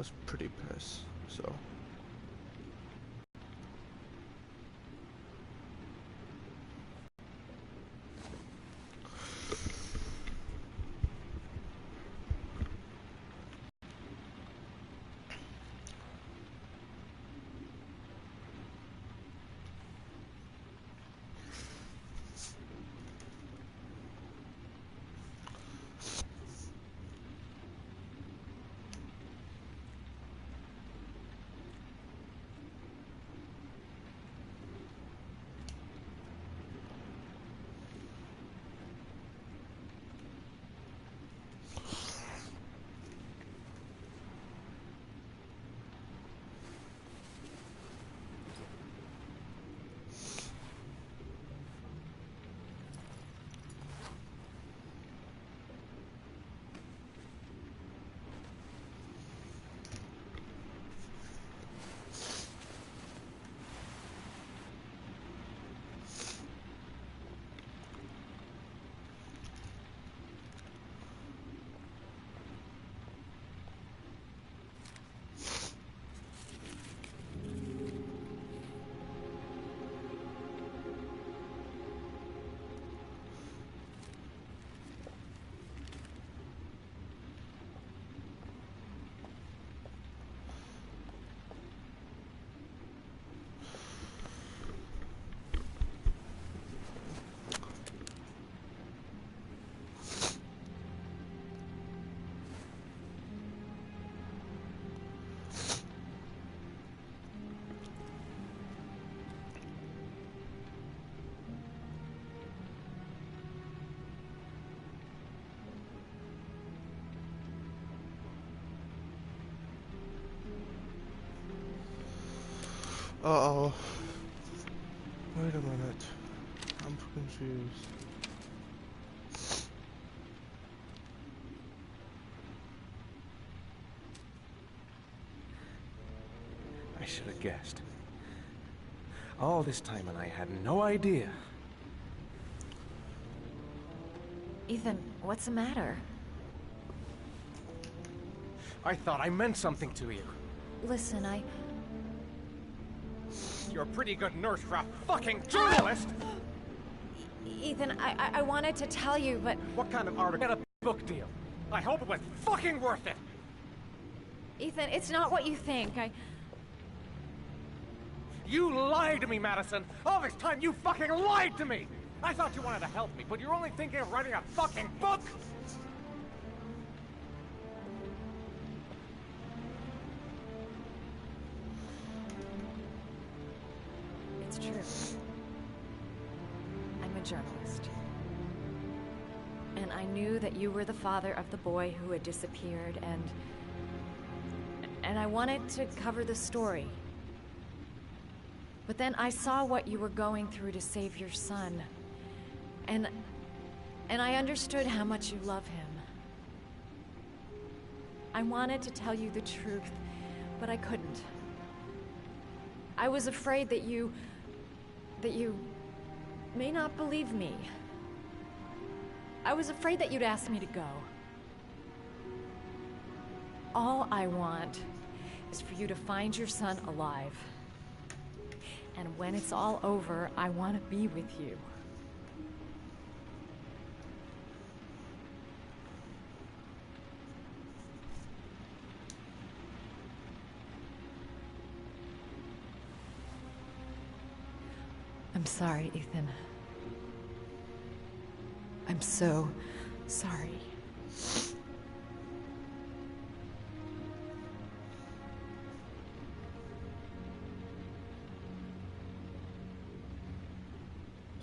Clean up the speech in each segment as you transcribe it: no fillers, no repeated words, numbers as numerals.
was pretty pissed. So. Uh-oh. Wait a minute. I'm confused. I should have guessed. All this time and I had no idea. Ethan, what's the matter? I thought I meant something to you. Listen, You're a pretty good nurse for a fucking journalist! Ethan, I wanted to tell you, but... What kind of article? Get a book deal. I hope it was fucking worth it! Ethan, it's not what you think. You lied to me, Madison! All this time you fucking lied to me! I thought you wanted to help me, but you're only thinking of writing a fucking book! It's true. I'm a journalist. And I knew that you were the father of the boy who had disappeared, and I wanted to cover the story. But then I saw what you were going through to save your son. And I understood how much you love him. I wanted to tell you the truth, but I couldn't. I was afraid that you may not believe me. I was afraid that you'd ask me to go. All I want is for you to find your son alive. And when it's all over, I want to be with you. I'm sorry, Ethan. I'm so sorry.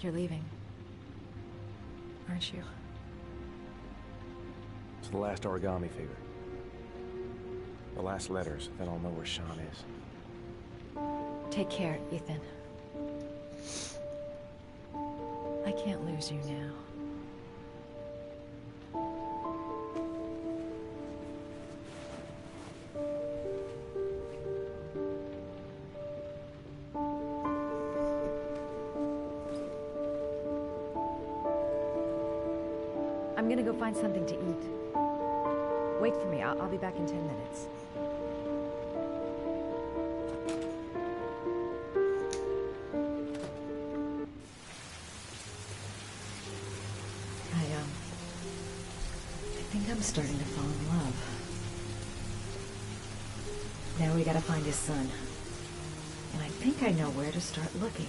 You're leaving, aren't you? It's the last origami figure. The last letters, then I'll know where Sean is. Take care, Ethan. I can't lose you now. I'm gonna go find something to eat. Wait for me. I'll be back in 10 minutes. I'm starting to fall in love. Now we gotta find his son. And I think I know where to start looking.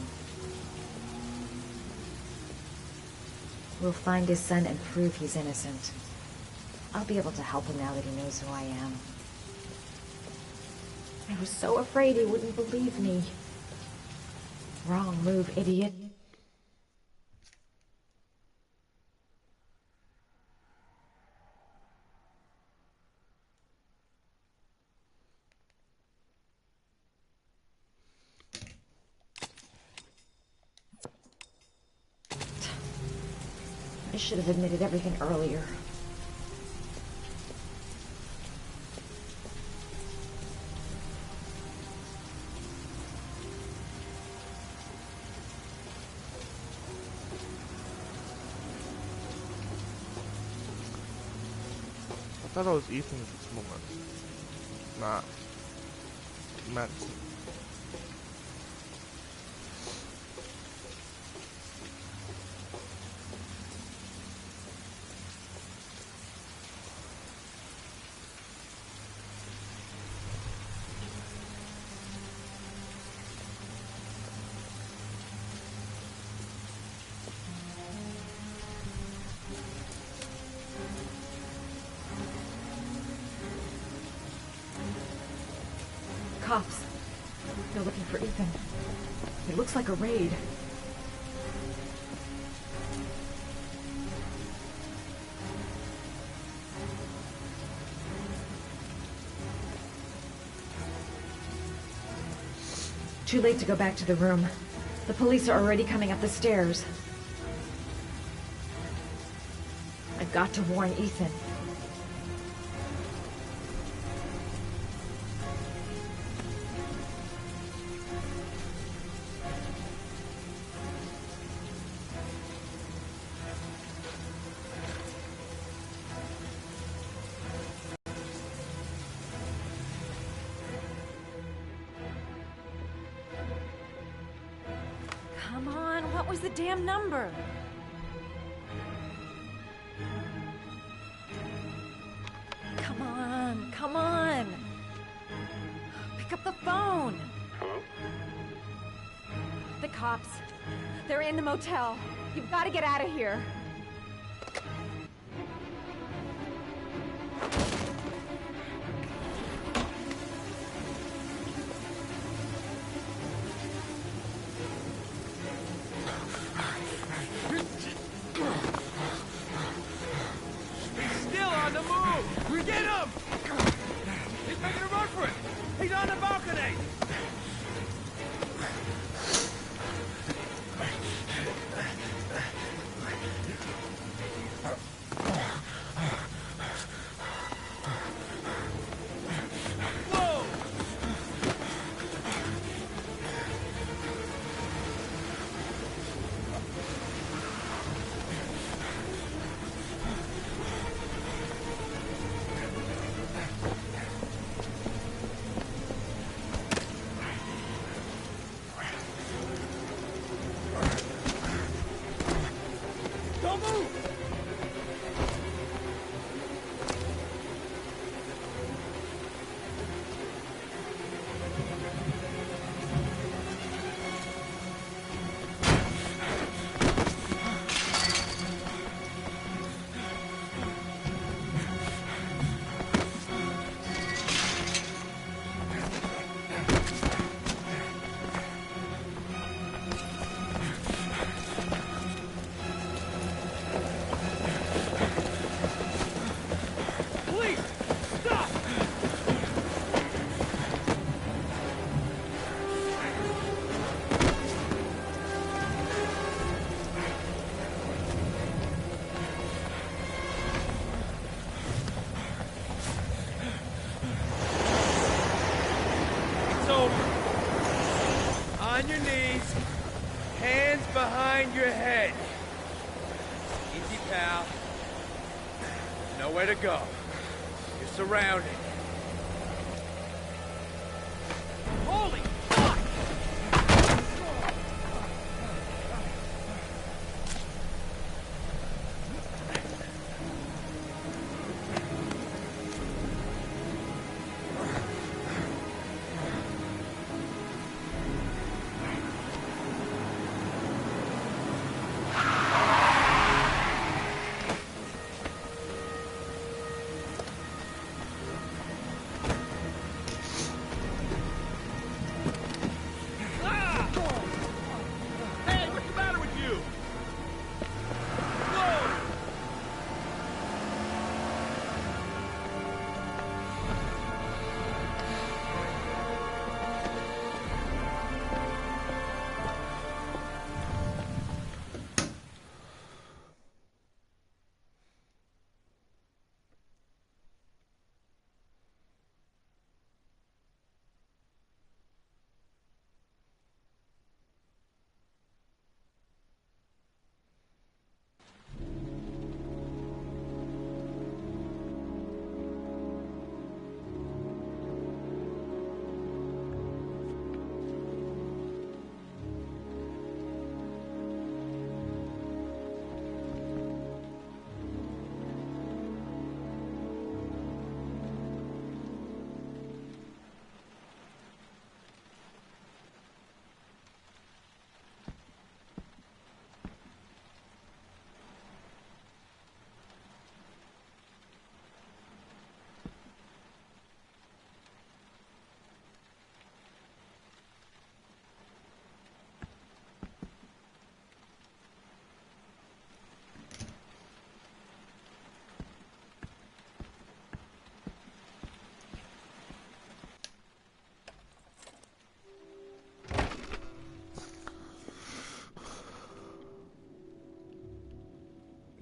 We'll find his son and prove he's innocent. I'll be able to help him now that he knows who I am. I was so afraid he wouldn't believe me. Wrong move, idiot. I should have admitted everything earlier. I thought it was Ethan at this moment. Not Madison. Cops. They're looking for Ethan. It looks like a raid. Too late to go back to the room. The police are already coming up the stairs. I've got to warn Ethan. Come on, what was the damn number? Come on, come on. Pick up the phone. Hello? The cops. They're in the motel. You've got to get out of here. Still on the move! Get him! He's making a run for it! He's on the balcony! Whoa! Don't move! Please, stop! It's over. On your knees, hands behind your head. Easy, pal. Nowhere to go. You're surrounded. Holy fuck!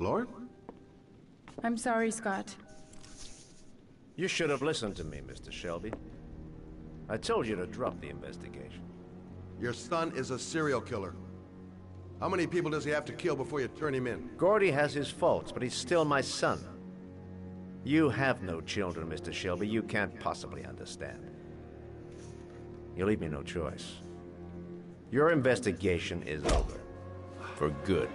Lauren? I'm sorry, Scott. You should have listened to me, Mr. Shelby. I told you to drop the investigation. Your son is a serial killer. How many people does he have to kill before you turn him in? Gordy has his faults, but he's still my son. You have no children, Mr. Shelby. You can't possibly understand. You leave me no choice. Your investigation is over. For good.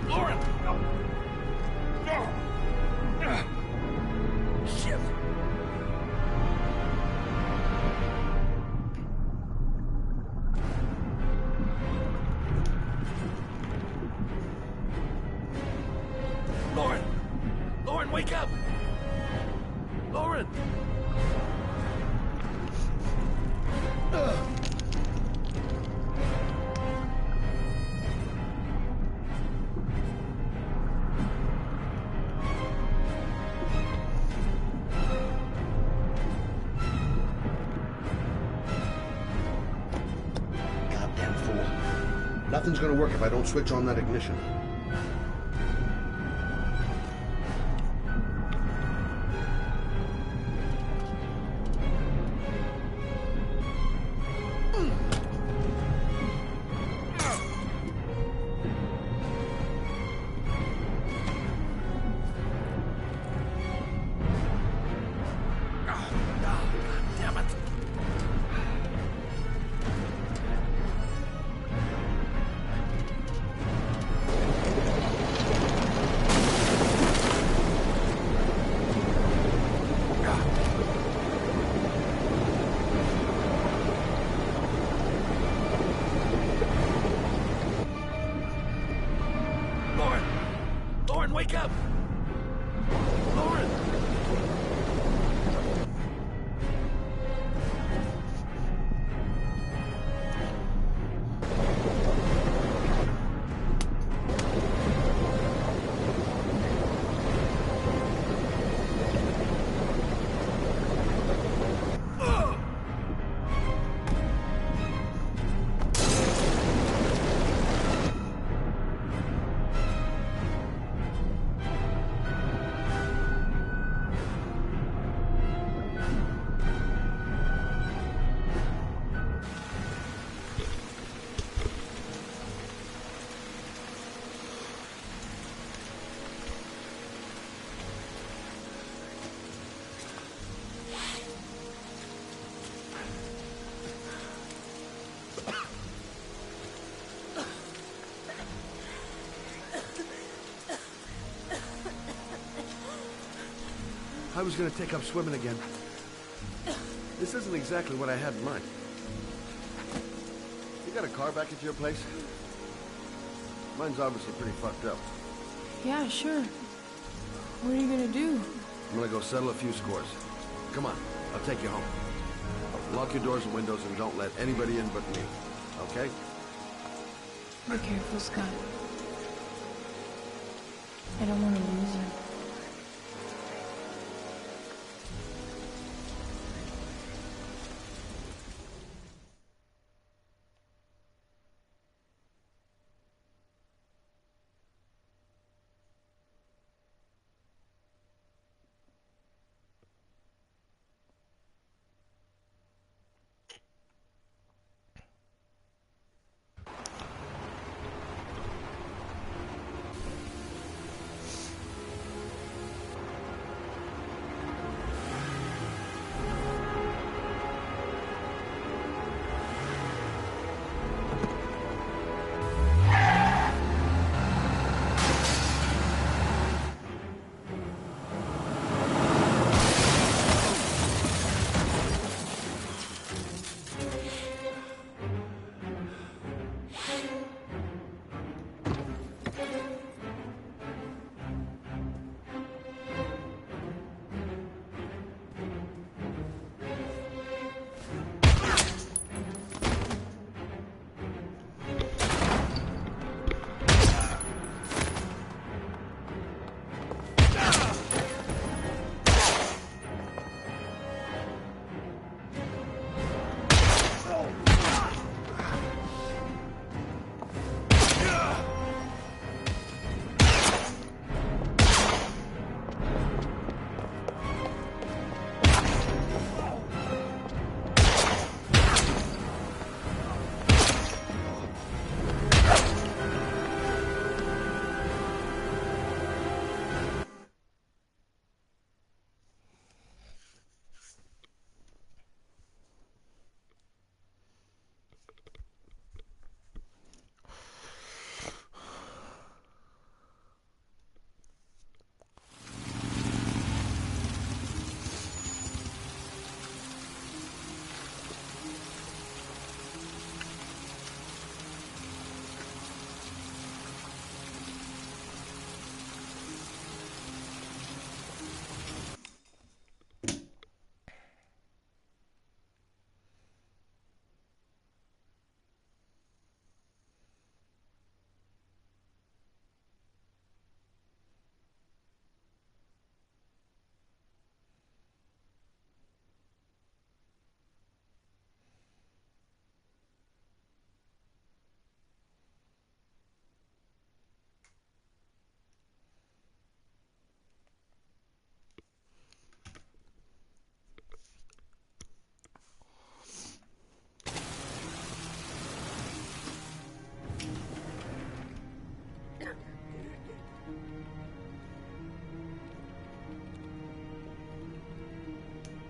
Lauren! Shit! Lauren! Lauren, wake up! Lauren! Goddamn fool. Nothing's gonna work if I don't switch on that ignition. Damn it! Lauren! Lauren, wake up! Lauren! I was gonna take up swimming again. This isn't exactly what I had in mind. You got a car back at your place? Mine's obviously pretty fucked up. Yeah, sure. What are you gonna do? I'm gonna go settle a few scores. Come on, I'll take you home. Lock your doors and windows and don't let anybody in but me. Okay? Be careful, Scott. I don't want to lose you.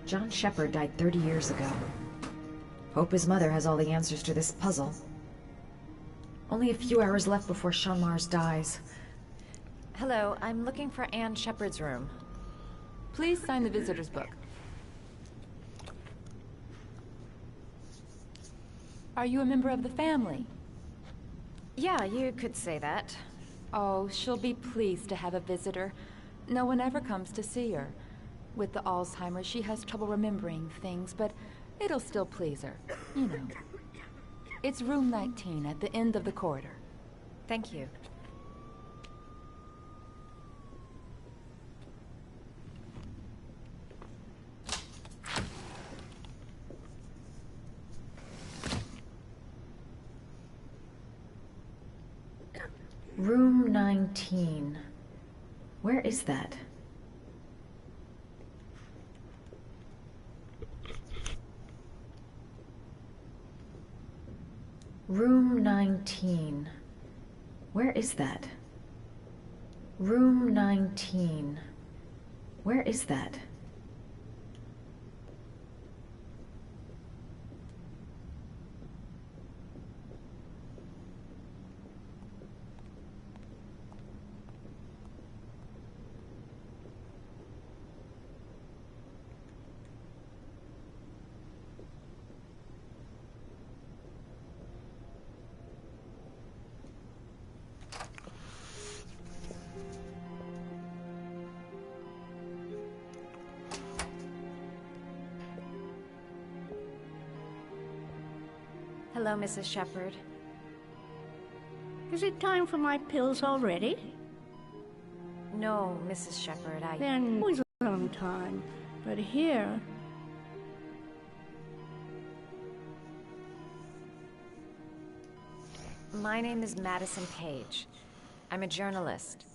John Shepard died 30 years ago. Hope his mother has all the answers to this puzzle. Only a few hours left before Sean Mars dies. Hello, I'm looking for Anne Shepard's room. Please sign the visitor's book. Are you a member of the family? Yeah, you could say that. Oh, she'll be pleased to have a visitor. No one ever comes to see her. With the Alzheimer's, she has trouble remembering things, but it'll still please her. You know. It's room 19 at the end of the corridor. Thank you. Room 19. Where is that? Room 19. Where is that? Room 19. Where is that? Hello, Mrs. Shepard. Is it time for my pills already? No, Mrs. Shepard, Then it was a long time. But here... My name is Madison Page. I'm a journalist.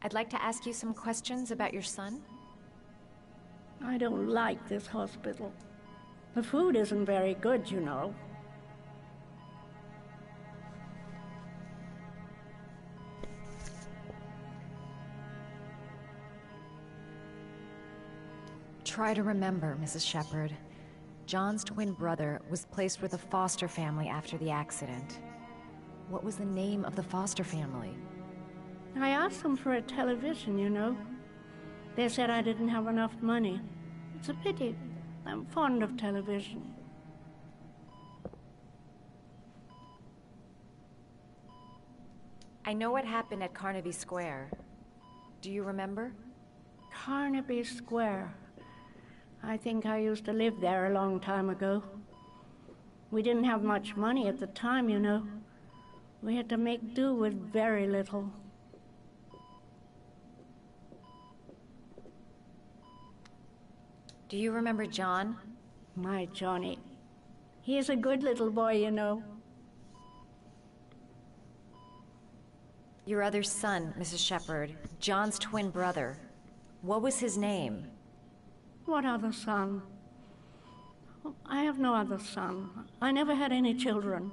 I'd like to ask you some questions about your son. I don't like this hospital. The food isn't very good, you know. Try to remember, Mrs. Shepard. John's twin brother was placed with a foster family after the accident. What was the name of the foster family? I asked them for a television, you know. They said I didn't have enough money. It's a pity. I'm fond of television. I know what happened at Carnaby Square. Do you remember? Carnaby Square. I think I used to live there a long time ago. We didn't have much money at the time, you know. We had to make do with very little. Do you remember John? My Johnny. He is a good little boy, you know. Your other son, Mrs. Shepard, John's twin brother. What was his name? What other son? I have no other son. I never had any children.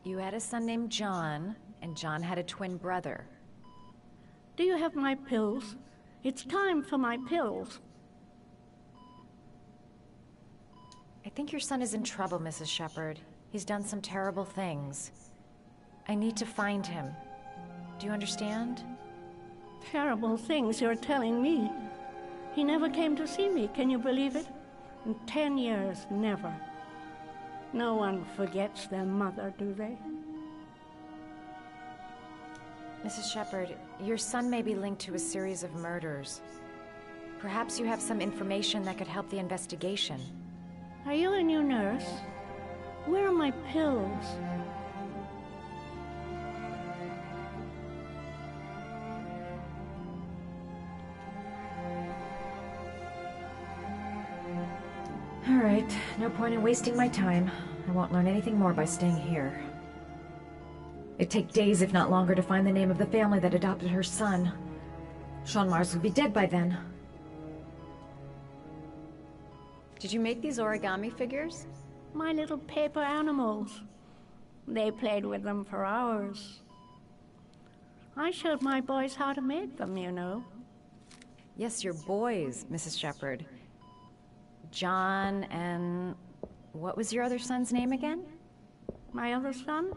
You had a son named John, and John had a twin brother. Do you have my pills? It's time for my pills. I think your son is in trouble, Mrs. Shepard. He's done some terrible things. I need to find him. Do you understand? Terrible things you're telling me. He never came to see me, can you believe it? In 10 years, never. No one forgets their mother, do they? Mrs. Shepard, your son may be linked to a series of murders. Perhaps you have some information that could help the investigation. Are you a new nurse? Where are my pills? All right, no point in wasting my time. I won't learn anything more by staying here. It'd take days, if not longer, to find the name of the family that adopted her son. Sean Mars would be dead by then. Did you make these origami figures? My little paper animals. They played with them for hours. I showed my boys how to make them, you know. Yes, your boys, Mrs. Shepherd. John and... what was your other son's name again? My other son?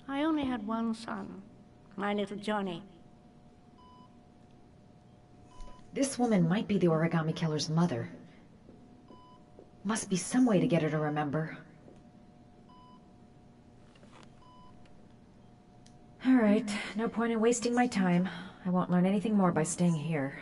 I only had one son. My little Johnny. This woman might be the origami killer's mother. Must be some way to get her to remember. All right, no point in wasting my time. I won't learn anything more by staying here.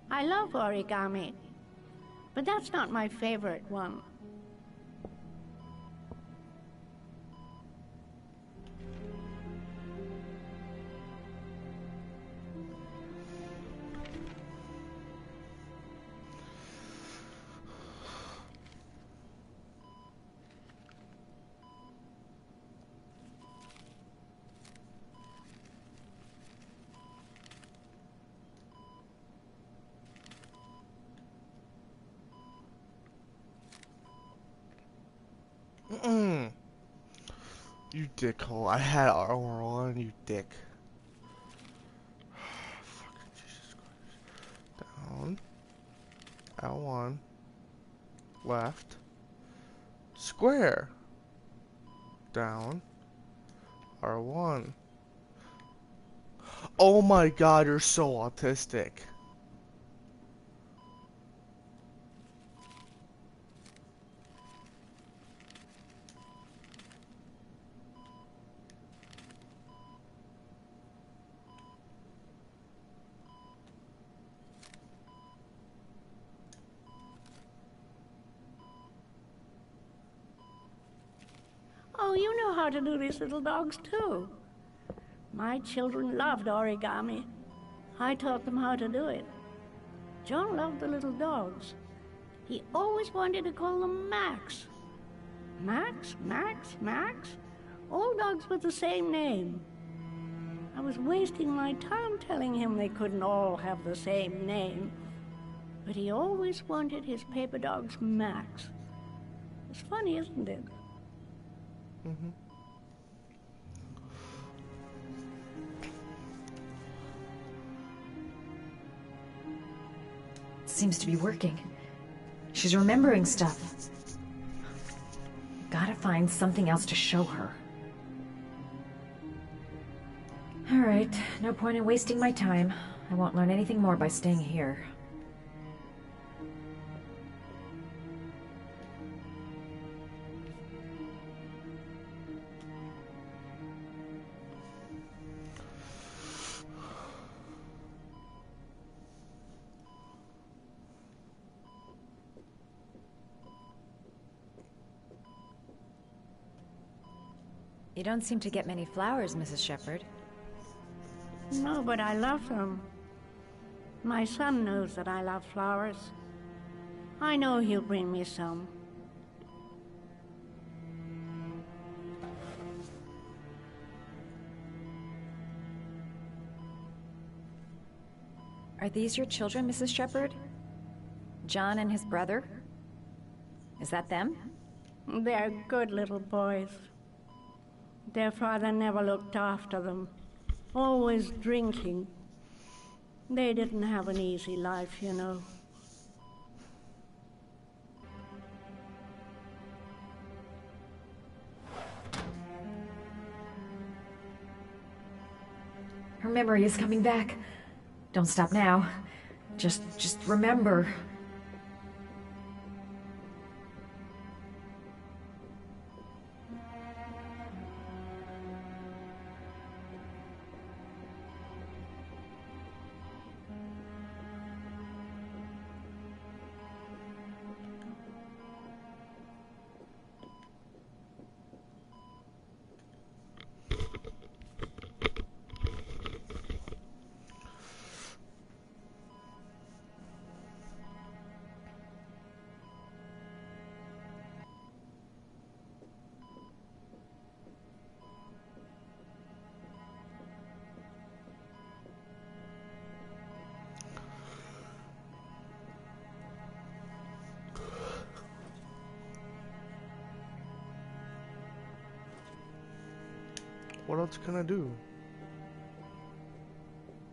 I love origami, but that's not my favorite one. You dickhole. I had armor on, you dick. Fucking Jesus Christ. Down. L1. Left. Square. Down. R1. Oh my god, you're so autistic. Oh, you know how to do these little dogs, too. My children loved origami. I taught them how to do it. John loved the little dogs. He always wanted to call them Max. Max, Max, Max? All dogs with the same name. I was wasting my time telling him they couldn't all have the same name. But he always wanted his paper dogs Max. It's funny, isn't it? Mm-hmm. Seems to be working. She's remembering stuff. Gotta find something else to show her. All right, no point in wasting my time. I won't learn anything more by staying here. You don't seem to get many flowers, Mrs. Shepherd. No, but I love them. My son knows that I love flowers. I know he'll bring me some. Are these your children, Mrs. Shepherd? John and his brother? Is that them? They're good little boys. Their father never looked after them, always drinking. They didn't have an easy life, you know. Her memory is coming back. Don't stop now. Just remember. What else can I do?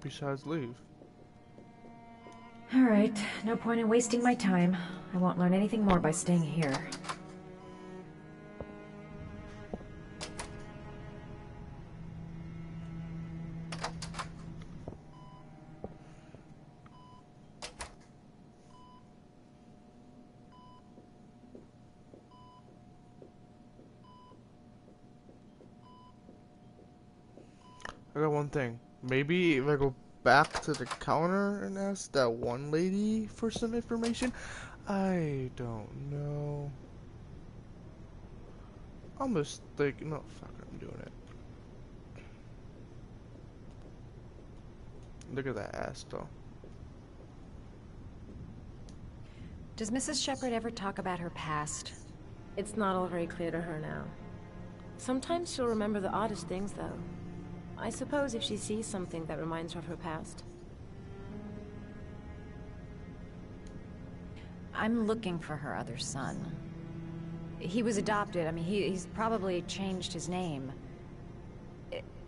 Besides leave. Alright, no point in wasting my time. I won't learn anything more by staying here. I got one thing. Maybe if I go back to the counter and ask that one lady for some information? I don't know. I'm mistaken. No, fuck it, I'm doing it. Look at that ass, though. Does Mrs. Shepherd ever talk about her past? It's not all very clear to her now. Sometimes she'll remember the oddest things, though. I suppose if she sees something that reminds her of her past. I'm looking for her other son. He was adopted. I mean, he's probably changed his name.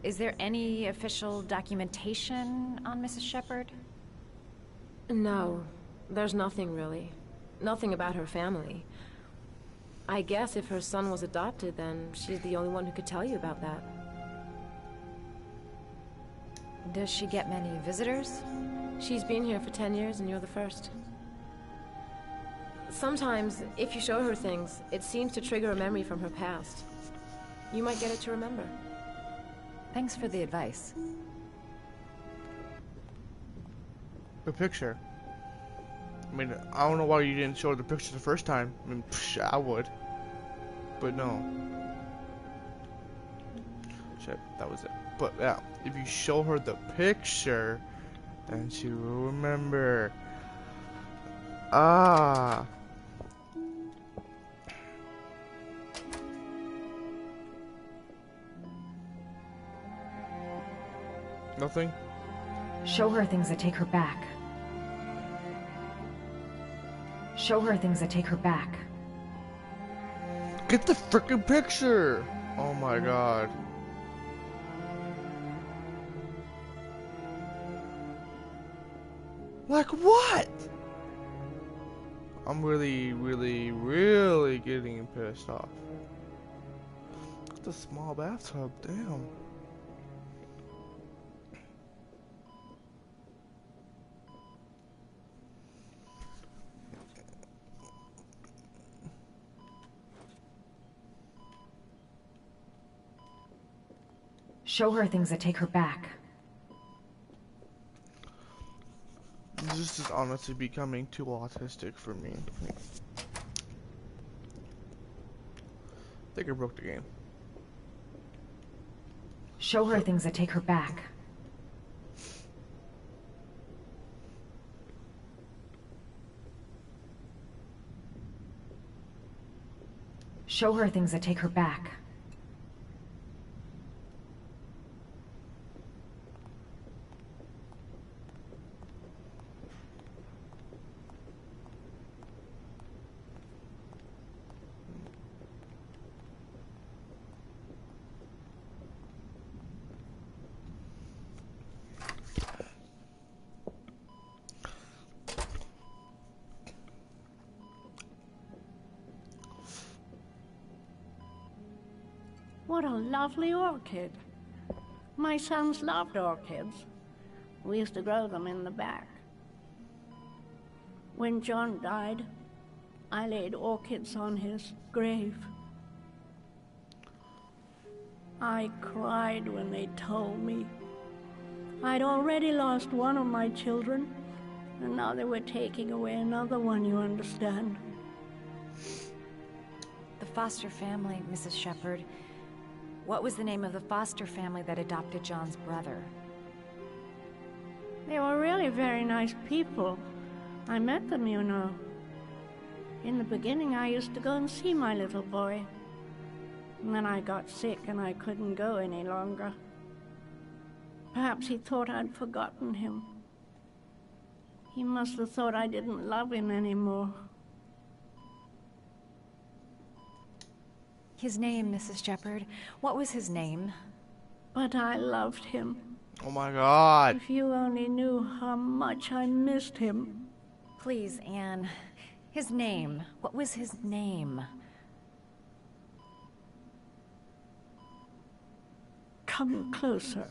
Is there any official documentation on Mrs. Shepherd? No, there's nothing really. Nothing about her family. I guess if her son was adopted, then she's the only one who could tell you about that. Does she get many visitors? She's been here for 10 years and you're the first. Sometimes, if you show her things, it seems to trigger a memory from her past. You might get it to remember. Thanks for the advice. The picture. I mean, I don't know why you didn't show her the picture the first time. I mean, psh, I would. But no. Shit, that was it. But yeah, if you show her the picture, then she will remember. Ah. Nothing? Show her things that take her back. Show her things that take her back. Get the frickin' picture! Oh my god. Like what? I'm really getting pissed off. It's a small bathtub, damn. Show her things that take her back. This is honestly becoming too autistic for me. I think I broke the game. Show her things that take her back. Show her things that take her back. What a lovely orchid. My sons loved orchids. We used to grow them in the back. When John died, I laid orchids on his grave. I cried when they told me I'd already lost one of my children, and now they were taking away another one, you understand. The foster family, Mrs. Shepherd. What was the name of the foster family that adopted John's brother? They were really very nice people. I met them, you know. In the beginning, I used to go and see my little boy. And then I got sick and I couldn't go any longer. Perhaps he thought I'd forgotten him. He must have thought I didn't love him anymore. His name, Mrs. Shepherd. What was his name? but I loved him. Oh my god. If you only knew how much I missed him. Please, Anne. His name. What was his name? Come closer.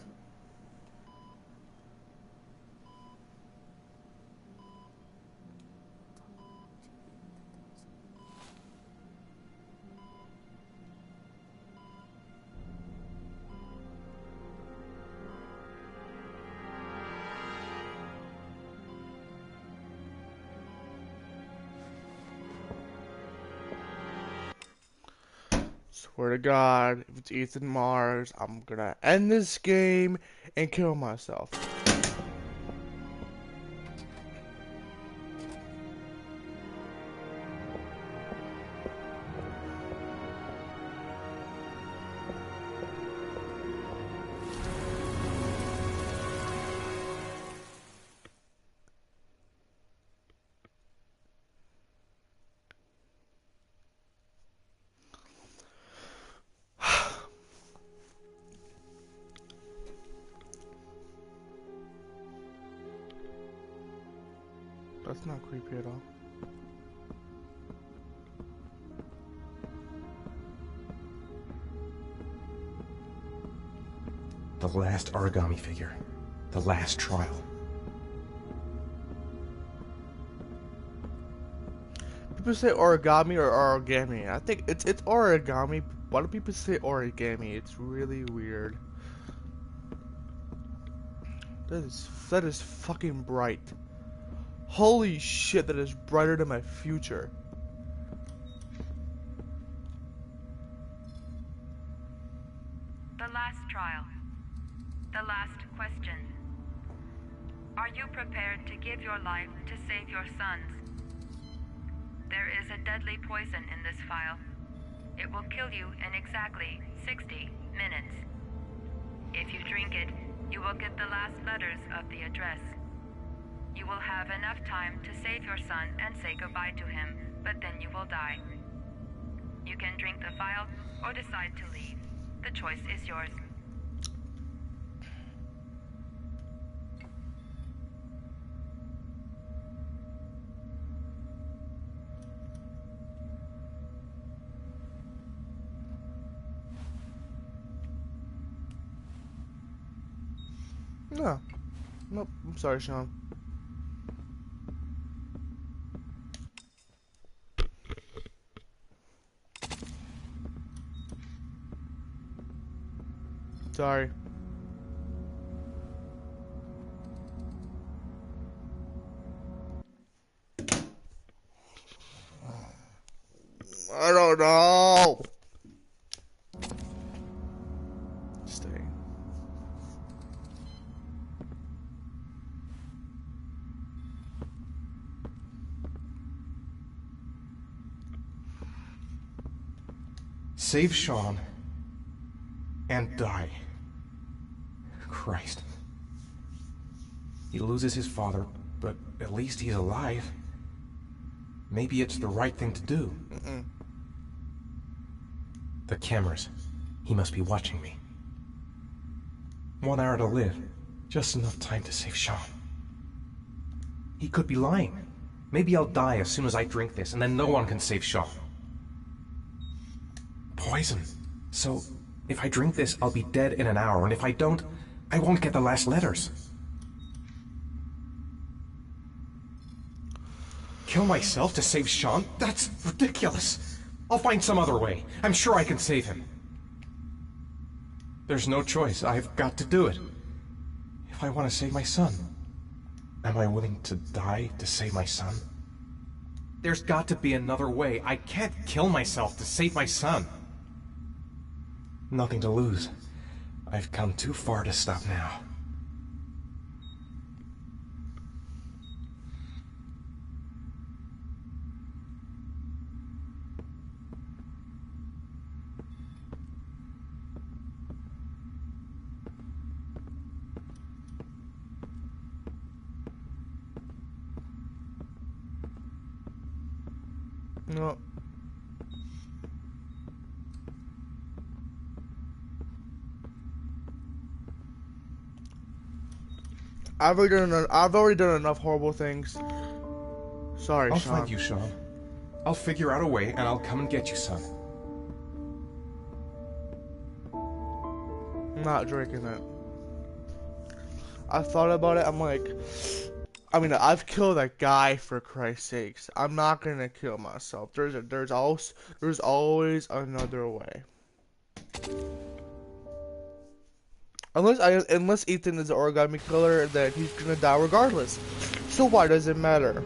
Swear to God, if it's Ethan Mars, I'm gonna end this game and kill myself. That's not creepy at all. The last origami figure. The last trial. People say origami or origami. I think it's origami. Why do people say origami? It's really weird. That is fucking bright. Holy shit, that is brighter than my future. The last trial. The last question. Are you prepared to give your life to save your sons? There is a deadly poison in this vial. It will kill you in exactly 60 minutes. If you drink it, you will get the last letters of the address. You will have enough time to save your son and say goodbye to him, but then you will die. You can drink the vial or decide to leave. The choice is yours. No. Nope. I'm sorry, Sean. Sorry. I don't know. Stay. Save Sean and die. Christ. He loses his father, but at least he's alive. Maybe it's the right thing to do. The cameras. He must be watching me. 1 hour to live. Just enough time to save Sean. He could be lying. Maybe I'll die as soon as I drink this, and then no one can save Sean. Poison. So, if I drink this, I'll be dead in an hour, and if I don't, I won't get the last letters. Kill myself to save Sean? That's ridiculous. I'll find some other way. I'm sure I can save him. There's no choice. I've got to do it. If I want to save my son, am I willing to die to save my son? There's got to be another way. I can't kill myself to save my son. Nothing to lose. I've come too far to stop now. No. I've already done enough horrible things. Sorry, I'll Sean. find you, Sean. I'll figure out a way, and I'll come and get you, son. I'm not drinking it. I thought about it. I'm like, I mean, I've killed a guy, for Christ's sakes. I'm not gonna kill myself. There's always another way. Unless Ethan is the origami killer, then he's gonna die regardless. So why does it matter?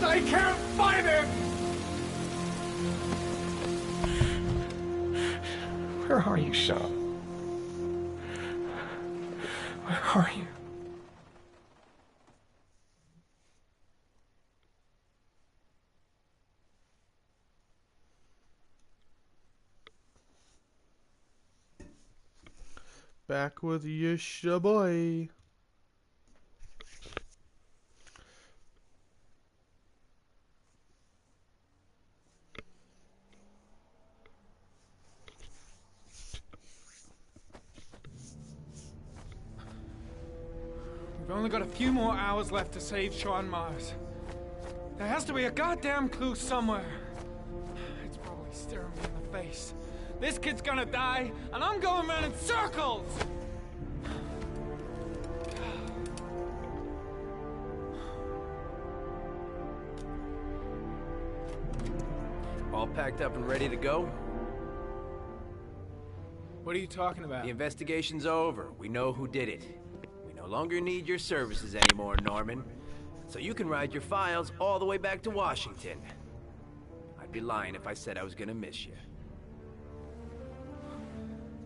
I can't find him! Where are you, Sean? Where are you? Back with Yesha boy. We've only got a few more hours left to save Sean Mars. There has to be a goddamn clue somewhere. It's probably staring me in the face. This kid's gonna die, and I'm going around in circles! All packed up and ready to go? What are you talking about? The investigation's over. We know who did it. We no longer need your services anymore, Norman. So you can ride your files all the way back to Washington. I'd be lying if I said I was gonna miss you.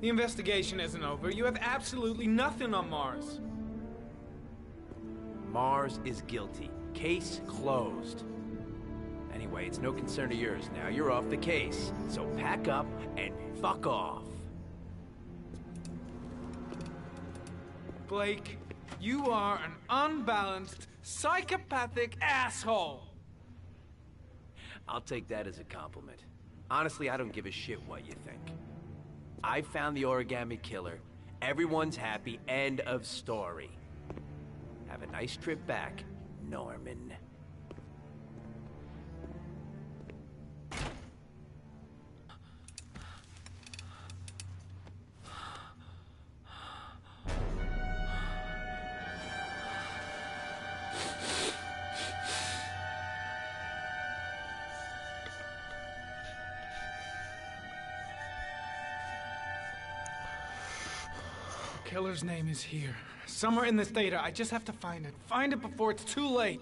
The investigation isn't over. You have absolutely nothing on Mars. Mars is guilty. Case closed. Anyway, it's no concern of yours now. You're off the case. So pack up and fuck off. Blake, you are an unbalanced, psychopathic asshole! I'll take that as a compliment. Honestly, I don't give a shit what you think. I found the origami killer. Everyone's happy. End of story. Have a nice trip back, Norman. Killer's name is here. Somewhere in this data. I just have to find it. Find it before it's too late.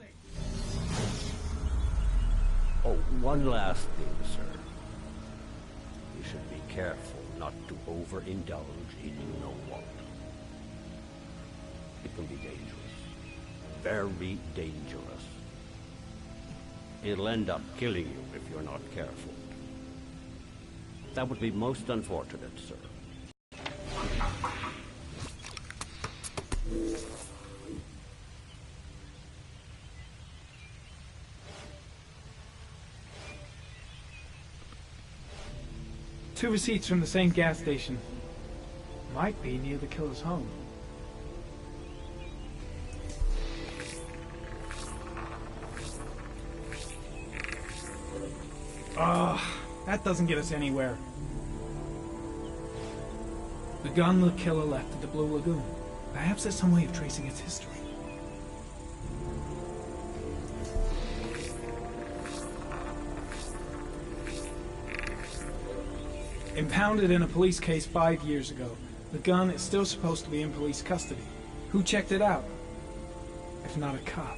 Oh, one last thing, sir. You should be careful not to overindulge in you know what. It can be dangerous. Very dangerous. It'll end up killing you if you're not careful. That would be most unfortunate, sir. Two receipts from the same gas station. Might be near the killer's home. Ugh, that doesn't get us anywhere. The gun the killer left at the Blue Lagoon. Perhaps there's some way of tracing its history. Impounded in a police case 5 years ago. The gun is still supposed to be in police custody. Who checked it out? If not a cop.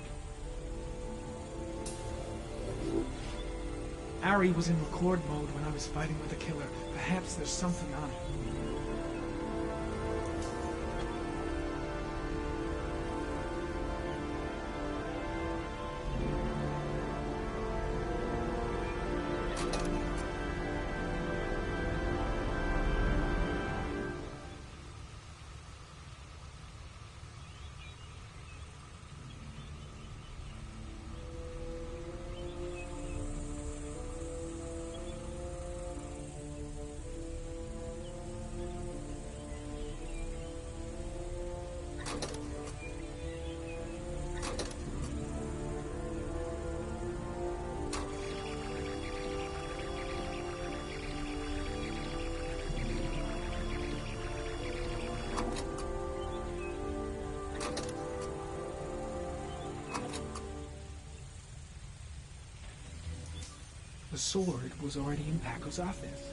Ari was in record mode when I was fighting with the killer. Perhaps there's something on it. The sword was already in Paco's office.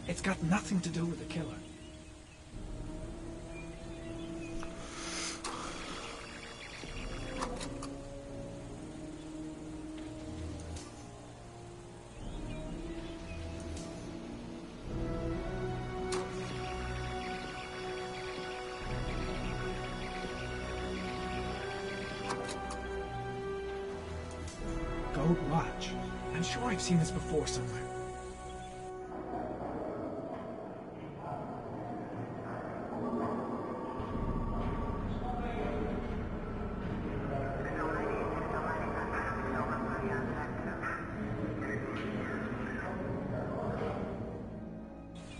It's got nothing to do with the killer. Gold watch. I'm sure I've seen this before somewhere.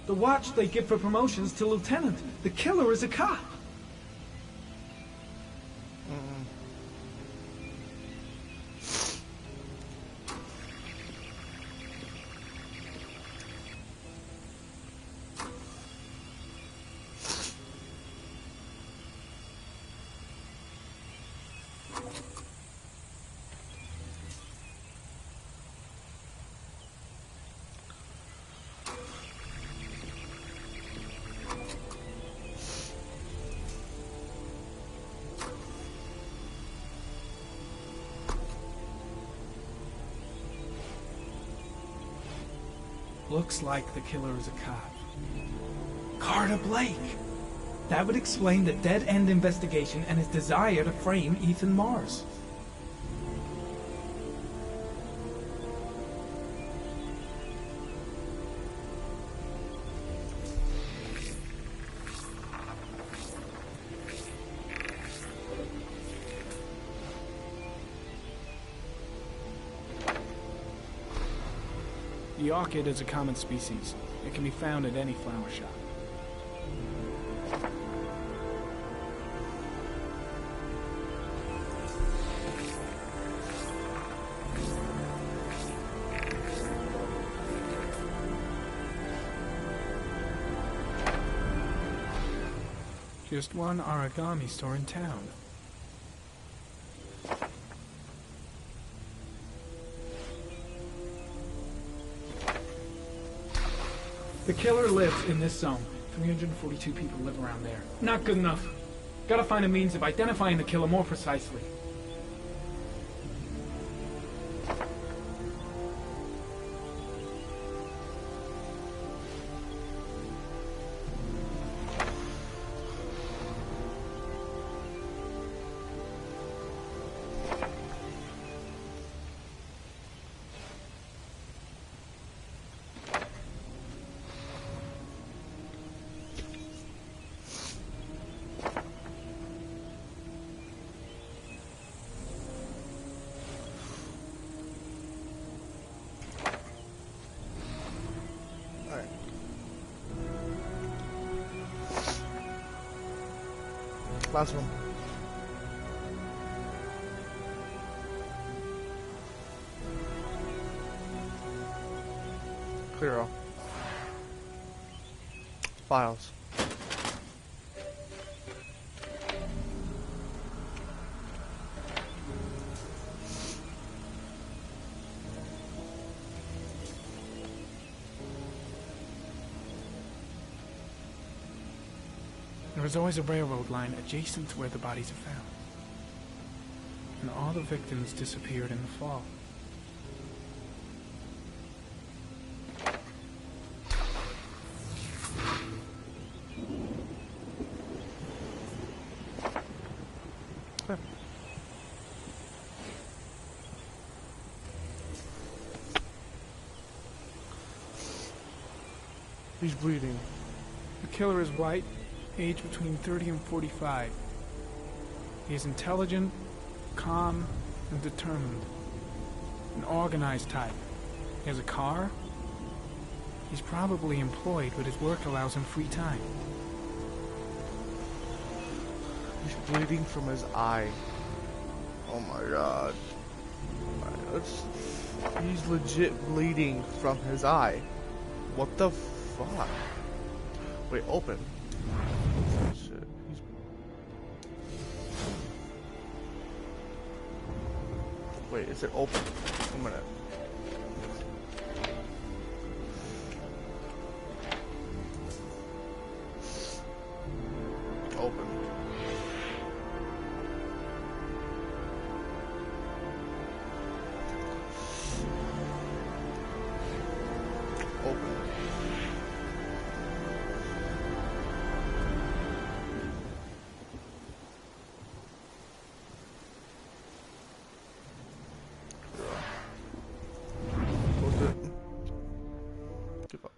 The watch they give for promotions to lieutenant. The killer is a cop. Looks like the killer is a cop. Carter Blake! That would explain the dead-end investigation and his desire to frame Ethan Mars. The orchid is a common species. It can be found at any flower shop. Just one origami store in town. The killer lives in this zone. 342 people live around there. Not good enough. Gotta find a means of identifying the killer more precisely. Last one. Clear all. Files. There was always a railroad line adjacent to where the bodies are found. And all the victims disappeared in the fall. Okay. He's bleeding. The killer is white, aged between 30 and 45. He is intelligent, calm, and determined. An organized type. He has a car. He's probably employed, but his work allows him free time. He's bleeding from his eye. Oh my god. He's legit bleeding from his eye. What the fuck? Wait, open. Shit. Wait, is it open? 1 minute. Open. Open. Close it. Give up.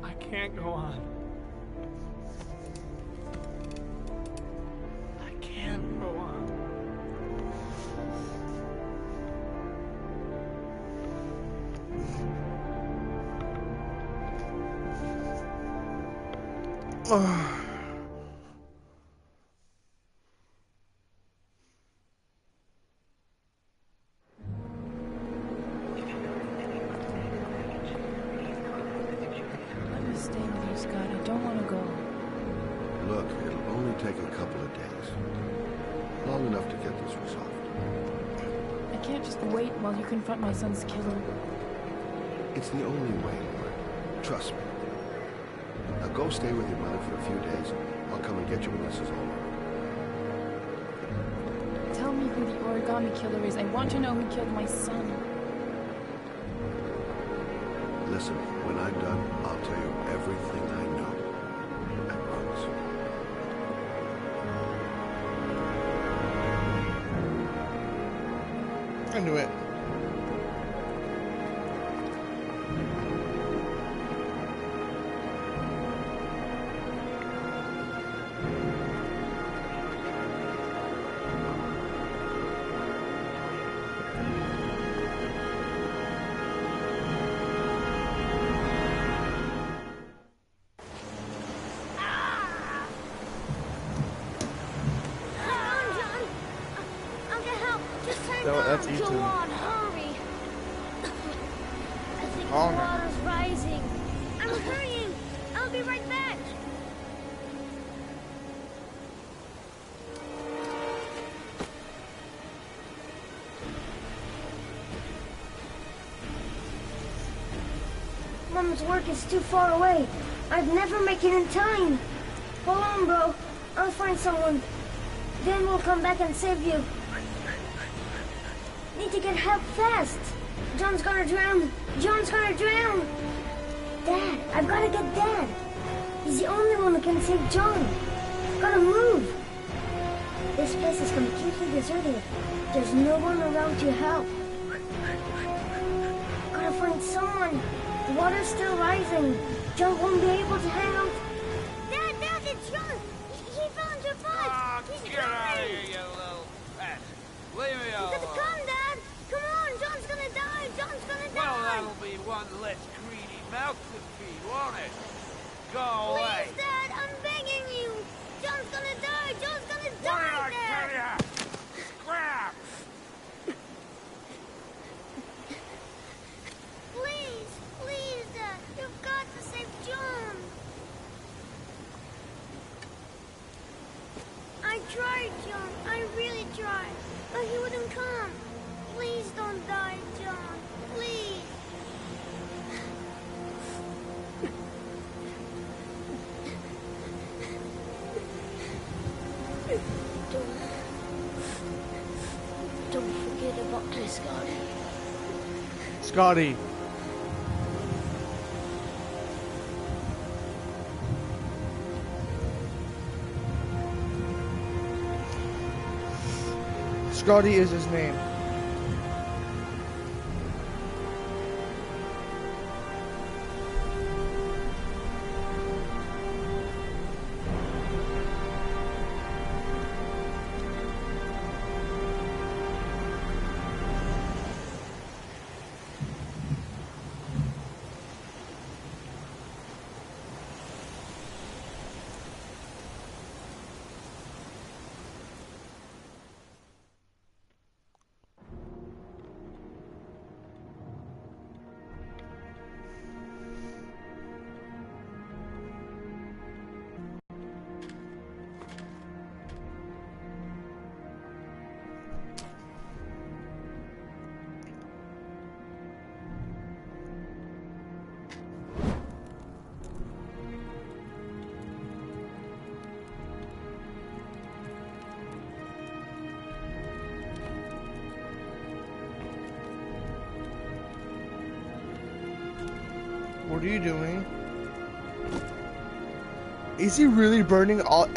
I can't go on. I can't go on. Let me stay with you, Scott. I don't want to go. Look, it'll only take a couple of days. Long enough to get this resolved. I can't just wait while you confront my son's killer. It's the only way, Laura. Trust me. Now go stay with your mother for a few days. I'll come and get you when this is over. Tell me who the origami killer is. I want to know who killed my son. Listen, when I'm done, I'll tell you everything I know. I promise. I knew it. That's Ethan. Go on, hurry. I think the Oh, no. water's rising. I'm hurrying. I'll be right back. Mom's work is too far away. I'd never make it in time. Hold on, bro. I'll find someone. Then we'll come back and save you. Need to get help fast. John's gonna drown. John's gonna drown. Dad, I've gotta get Dad. He's the only one who can save John. Gotta move. This place is completely deserted. There's no one around to help. Gotta find someone. The water's still rising. John won't be able to hang out. Dad, it's John. He fell into a pot. He's Get out of drowning. here, you little pest. Leave me You alone. gotta come, Dad. Come on, John's gonna die. John's gonna die. Well, that'll be one less greedy mouth to feed, won't it? Go away. Please, Dad, I'm begging you. John's gonna die. John's gonna die, What did I Dad. tell ya? Scrap! Please, Dad. You've got to save John. I tried, John. I really tried. But he wouldn't come. Please don't die, John. Please. Don't forget about me, Scotty. Scotty. Scotty is his name. What are you doing? Is he really burning all...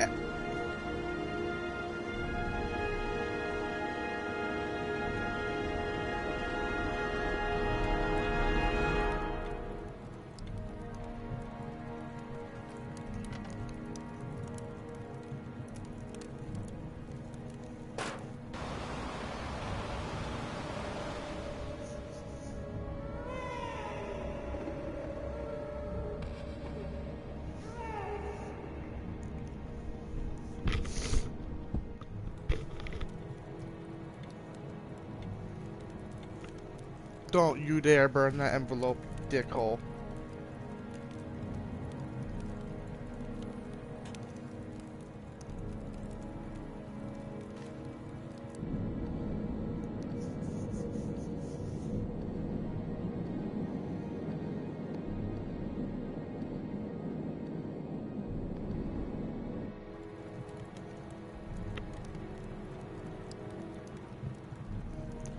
Don't you dare burn that envelope, dickhole.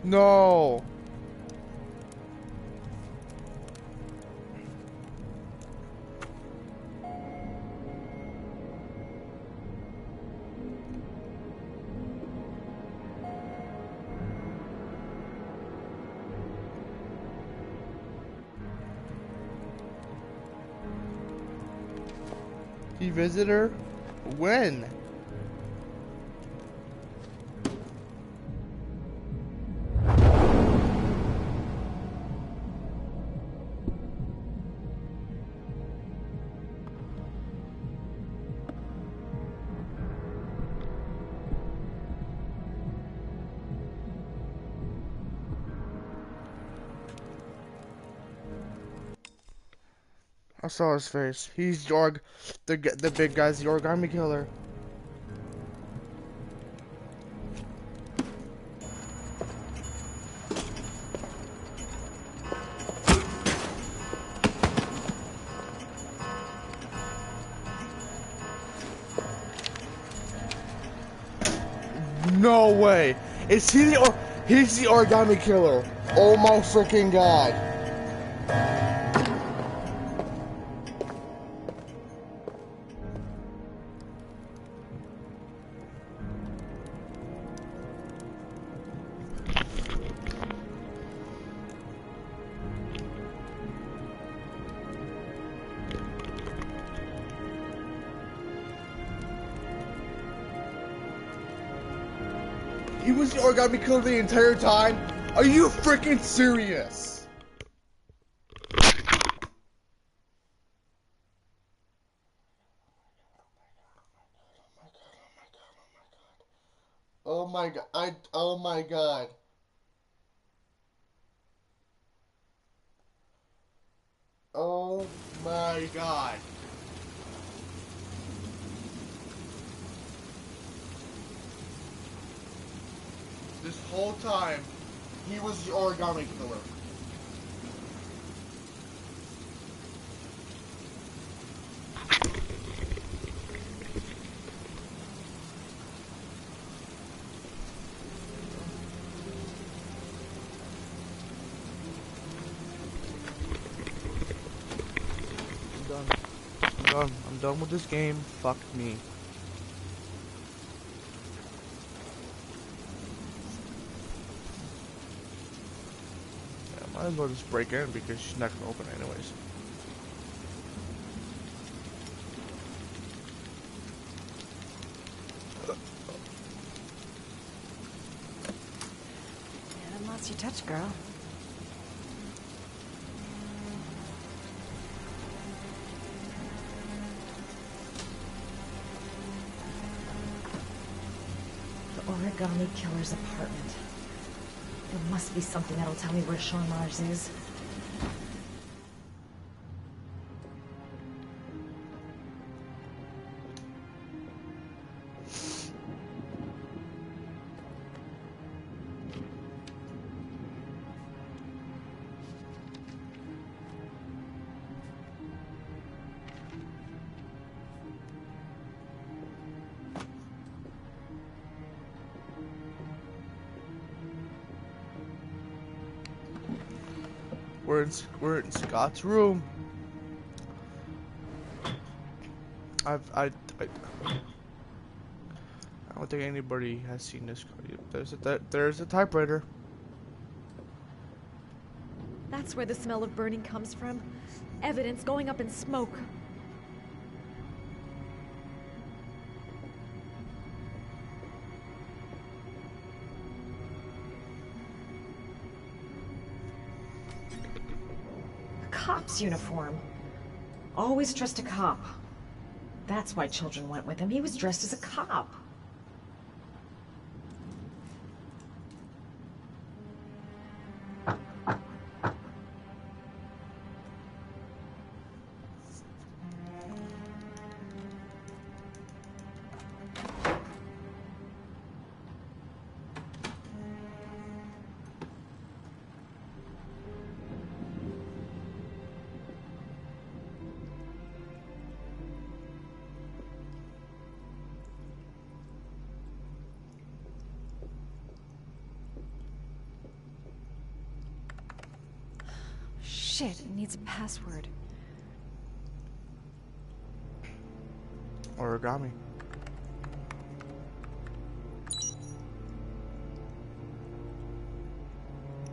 No. He visited her? When? I saw his face. He's Yorg, the big guy's the origami killer. No way! Is he the he's the origami killer? Oh my freaking god! He was the origami killer the entire time? Are you freaking serious? Oh my god. Oh my god. Oh my god. This whole time, he was the origami killer. I'm done with this game. Fuck me. Might as well just break in because she's not gonna open it anyways. Yeah, lost your touch, girl. The Origami Killer's apartment. There must be something that'll tell me where Sean Mars is. We're in Scott's room. I don't think anybody has seen this. There's a typewriter. That's where the smell of burning comes from. Evidence going up in smoke. Cop's uniform. Always trust a cop. That's why children went with him. He was dressed as a cop. Shit, it needs a password. Origami.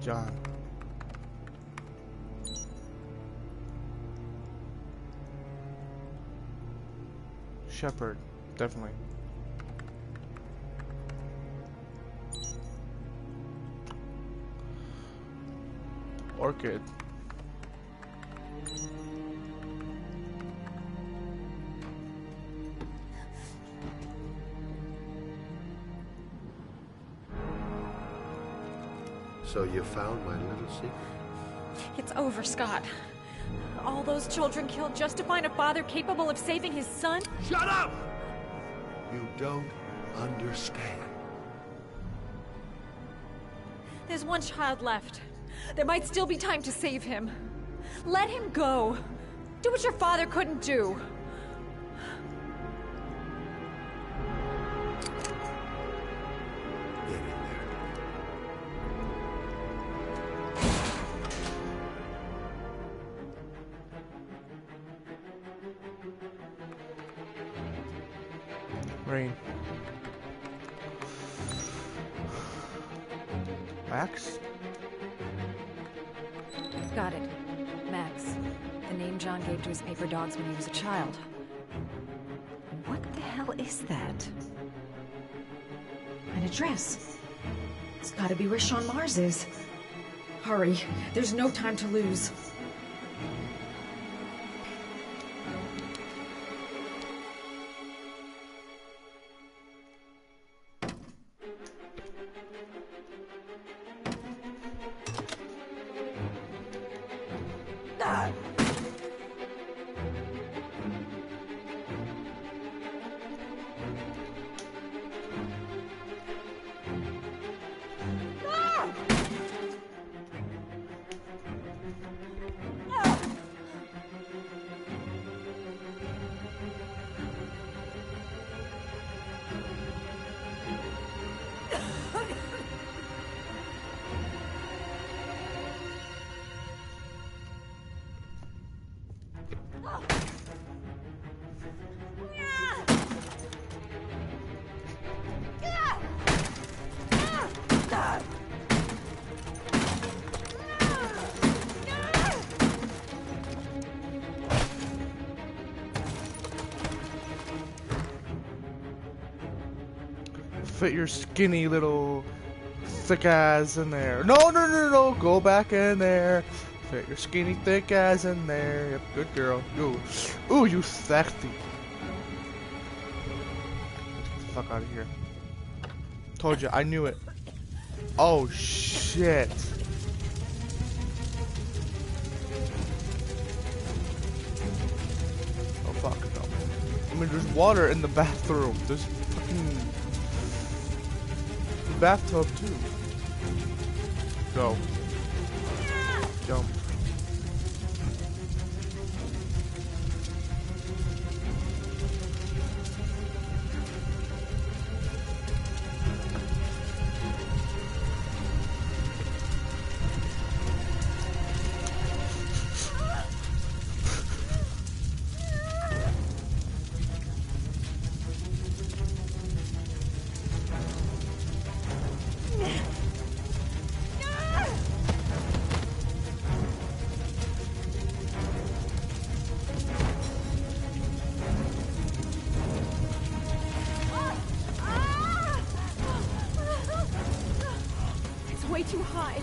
John. Shepard, definitely. Orchid. So you found my little secret? It's over, Scott. All those children killed just to find a father capable of saving his son? Shut up! You don't understand. There's one child left. There might still be time to save him. Let him go. Do what your father couldn't do. Get in there. Rain. Max? Got it. Max. The name John gave to his paper dogs when he was a child. What the hell is that? An address. It's gotta be where Sean Mars is. Hurry. There's no time to lose. Fit your skinny little thick ass in there. No. Go back in there. Fit your skinny thick ass in there. Yep, good girl. Ooh, you sexy. Let's get the fuck out of here. Told you, I knew it. Oh shit. Oh fuck no. I mean, there's water in the bathroom. There's fucking bathtub too. Go. Jump. Way too high.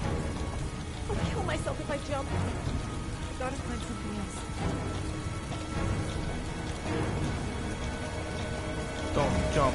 I'll kill myself if I jump. Gotta find something else. Don't jump.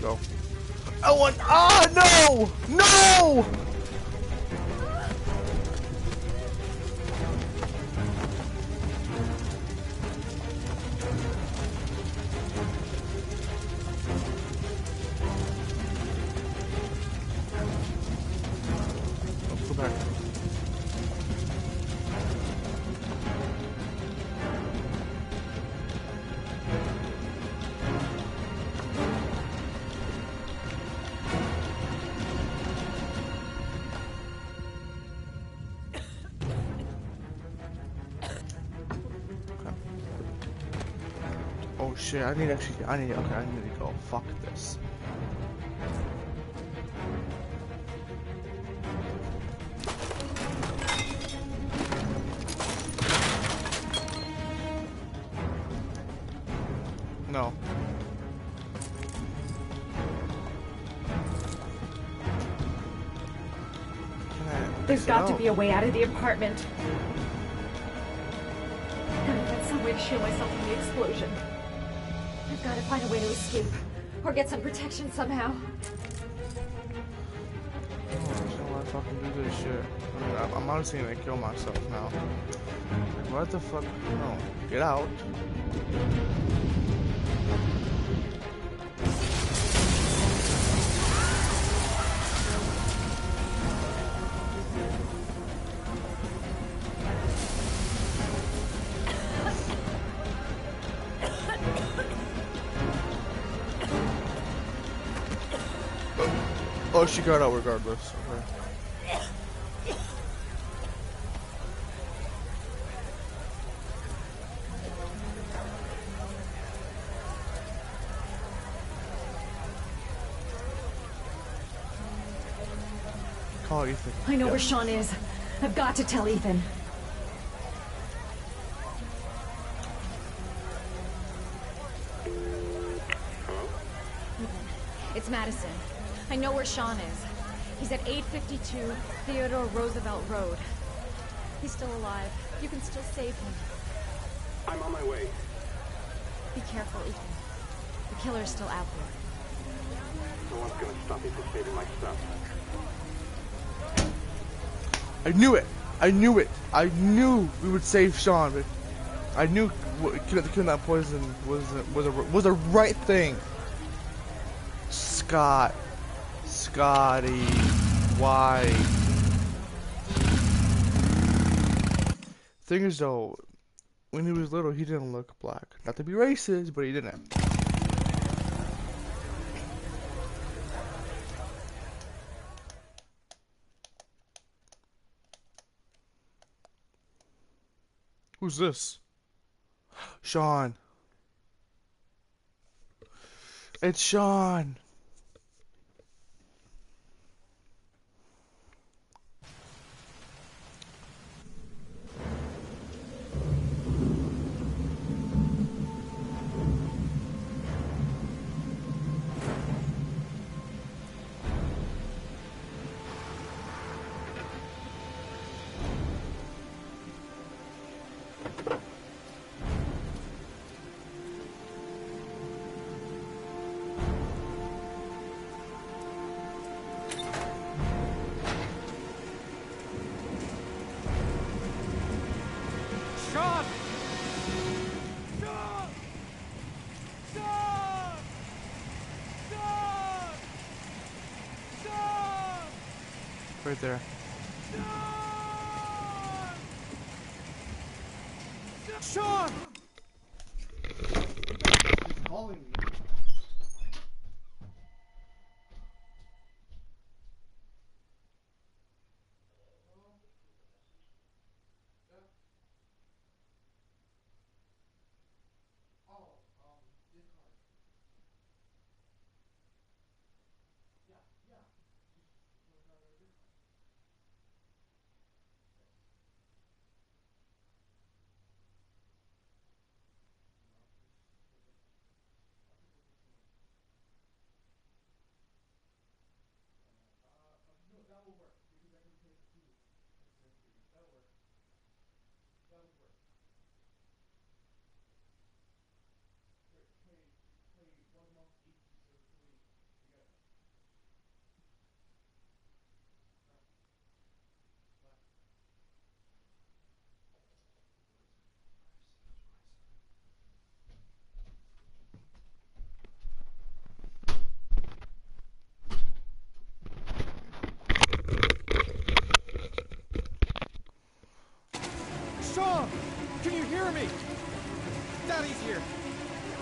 Go. I want. Ah, no! No! Oh, go back. Oh shit, I need to go. Fuck this. No. There's got to be a way out of the apartment. Gotta find some way to shield myself from the explosion. I've got to find a way to escape, or get some protection somehow. I don't want to fucking do this shit. I mean, I'm honestly gonna kill myself now. Like, what the fuck? No. Get out. Oh, she got out regardless. Okay. Call Ethan. I know where Sean is. I've got to tell Ethan. It's Madison. I know where Sean is. He's at 852 Theodore Roosevelt Road. He's still alive. You can still save him. I'm on my way. Be careful, Ethan. The killer's still out there. No one's gonna stop me from saving my son. I knew it. I knew it. I knew we would save Sean, but I knew killing that poison was a right thing. Scotty, why? Thing is though, when he was little, he didn't look black. Not to be racist, but he didn't. Who's this? Sean. It's Sean. Right there. Sean! He's calling me. Sean! Can you hear me? Daddy's here.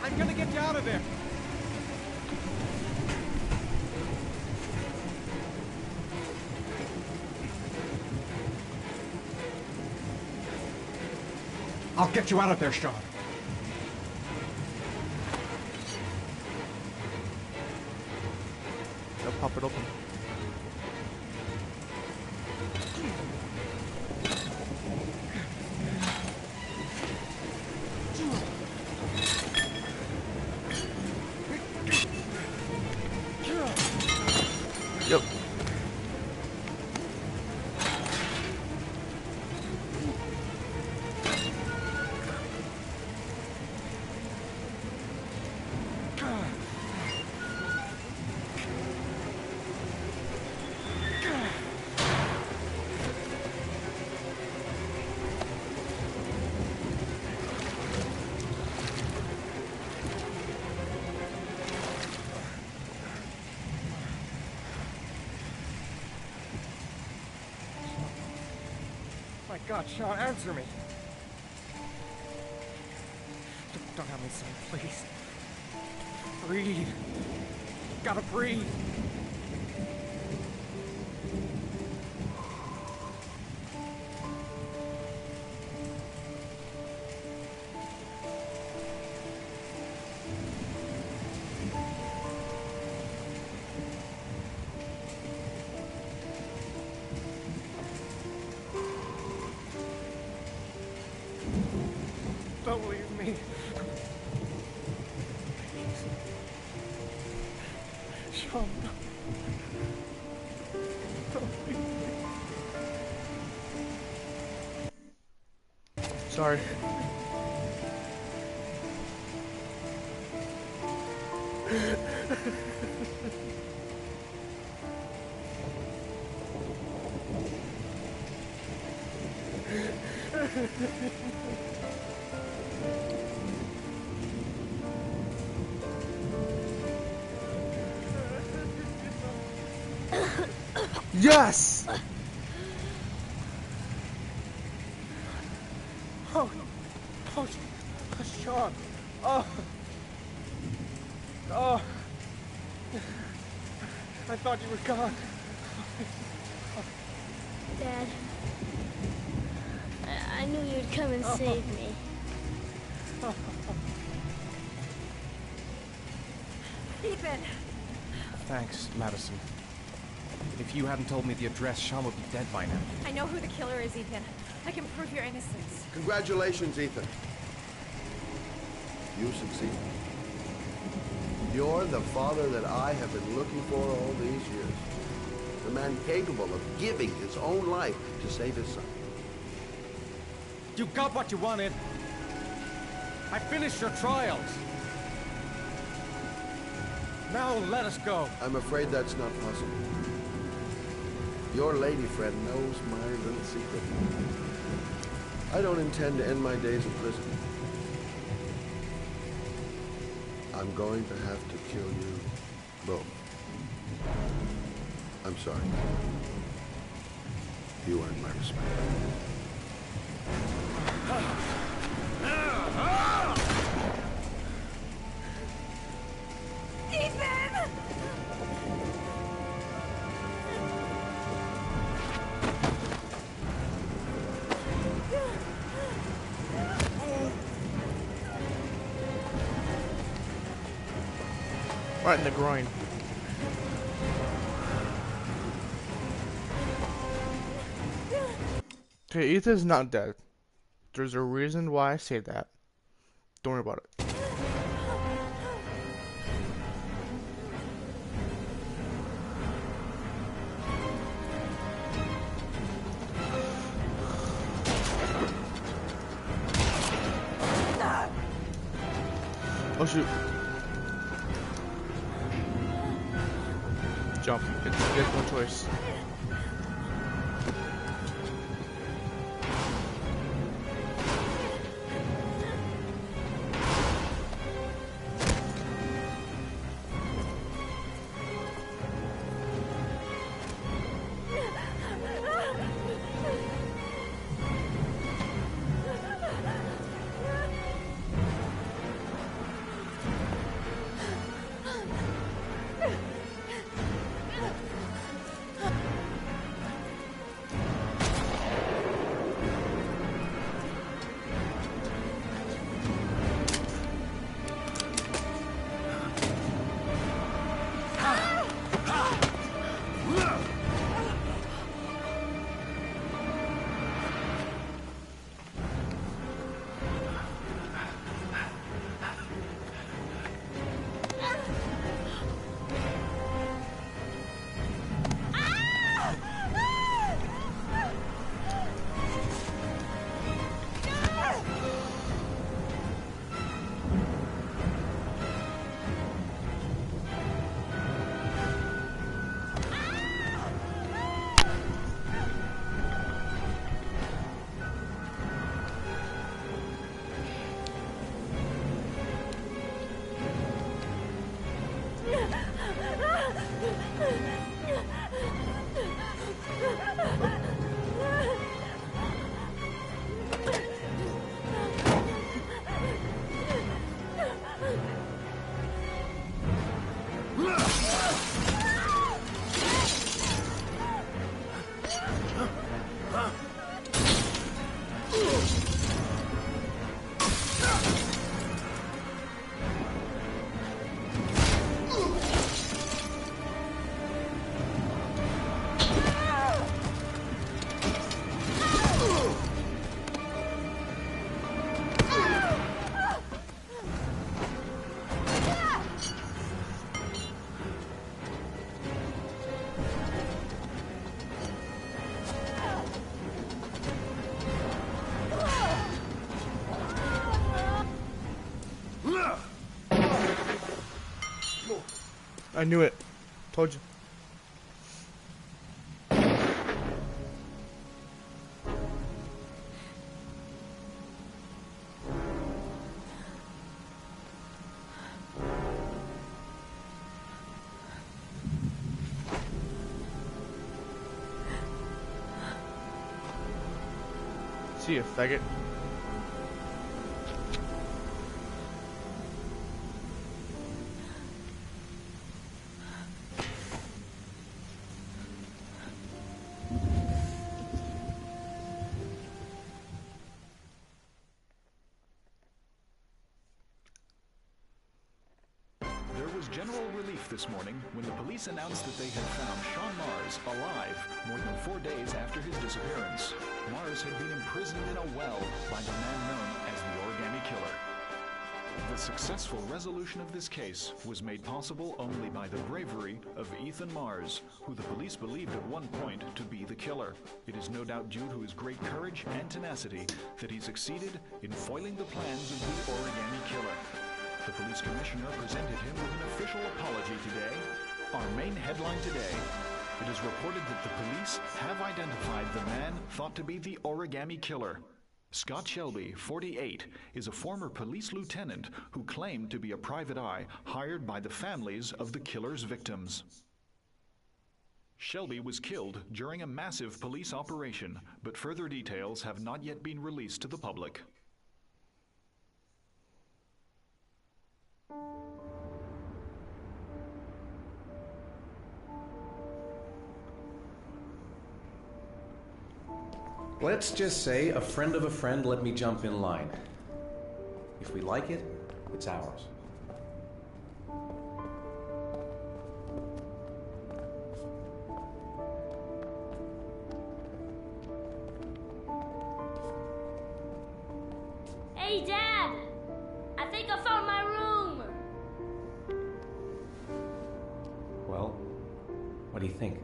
I'm gonna get you out of there. I'll get you out of there, Sean. I'll pop it open. Yep. My God, Sean, answer me. Don't have me, son, please. Breathe. Gotta breathe. Don't leave me. Sean, no. Sorry. Yes! Oh, Sean. Oh. I thought you were gone. Dad, I knew you'd come and save me. Ethan! Thanks, Madison. If you hadn't told me the address, Sean would be dead by now. I know who the killer is, Ethan. I can prove your innocence. Congratulations, Ethan. You succeeded. You're the father that I have been looking for all these years. The man capable of giving his own life to save his son. You got what you wanted. I finished your trials. Now let us go. I'm afraid that's not possible. Your lady friend knows my little secret. I don't intend to end my days in prison. I'm going to have to kill you both. I'm sorry. You earned my respect. Ethan! Right in the groin. Okay, Ethan's not dead. There's a reason why I say that. Don't worry about it. Oh shoot. Jump. It's no choice. I knew it. Told you. See you, faggot. General relief this morning when the police announced that they had found Sean Mars alive more than 4 days after his disappearance. Mars had been imprisoned in a well by the man known as the Origami Killer. The successful resolution of this case was made possible only by the bravery of Ethan Mars, who the police believed at one point to be the killer. It is no doubt due to his great courage and tenacity that he succeeded in foiling the plans of the Origami Killer. The police commissioner presented him with an official apology today. Our main headline today: it is reported that the police have identified the man thought to be the Origami Killer. Scott Shelby, 48, is a former police lieutenant who claimed to be a private eye hired by the families of the killer's victims. Shelby was killed during a massive police operation, but further details have not yet been released to the public. Let's just say a friend of a friend let me jump in line. If we like it, it's ours. Hey, Dad! I think I found my room! Well, what do you think?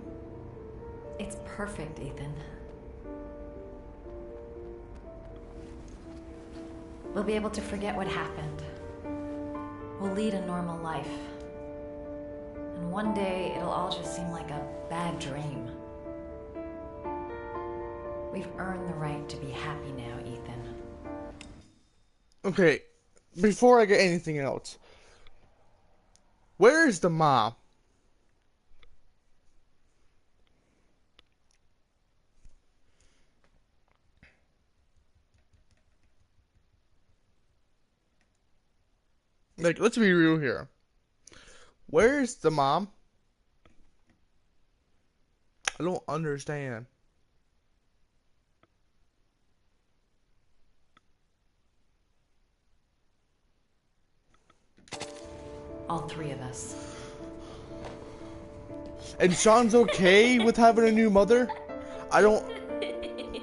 It's perfect, Ethan. We'll be able to forget what happened. We'll lead a normal life. And one day, it'll all just seem like a bad dream. We've earned the right to be happy now, Ethan. Okay, before I get anything else, where is the mom? Like, let's be real here. Where's the mom? I don't understand. All three of us. And Sean's okay with having a new mother? I don't...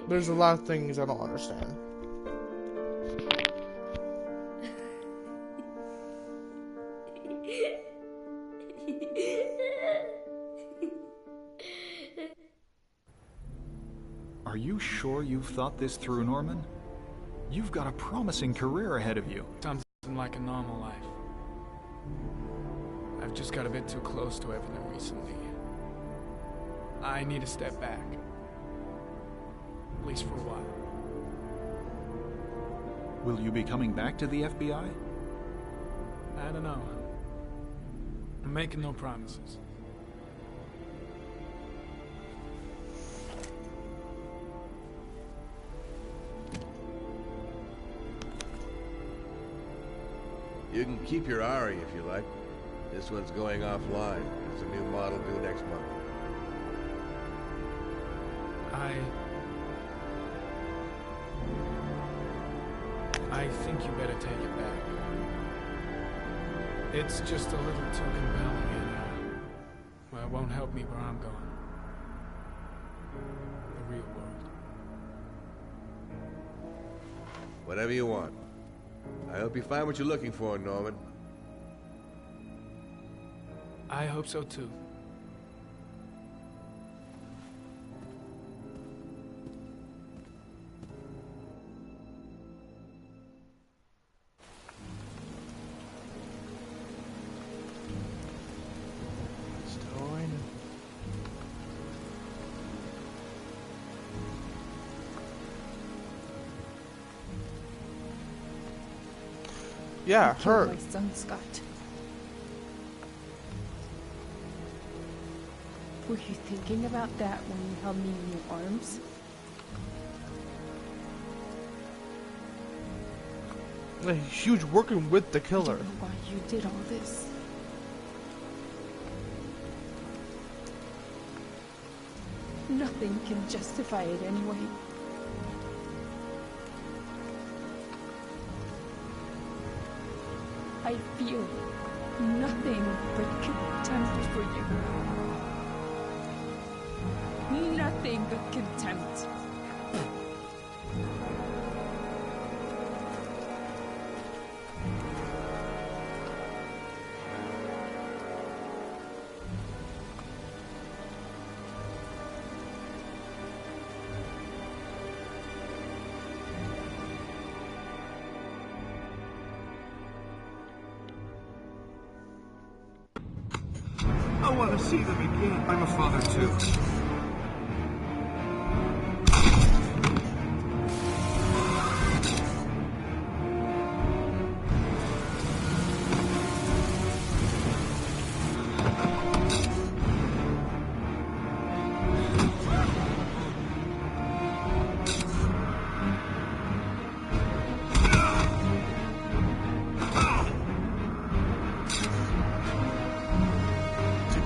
There's a lot of things I don't understand. Are you sure you've thought this through, Norman? You've got a promising career ahead of you. Something like a normal life. I've just got a bit too close to everything recently. I need to step back. At least for a while. Will you be coming back to the FBI? I don't know. I'm making no promises. You can keep your Ari if you like. This one's going offline. It's a new model due next month. I think you better take it back. It's just a little too compelling and, well, it won't help me where I'm going. The real world. Whatever you want. I hope you find what you're looking for, Norman. I hope so too. Yeah, You killed her. my son, Scott. Were you thinking about that when you held me in your arms? Like, she was working with the I killer. don't know why you did all this. Nothing can justify it anyway. I feel nothing but contempt for you. Nothing but contempt. I want to see them again. I'm a father too.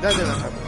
That didn't happen.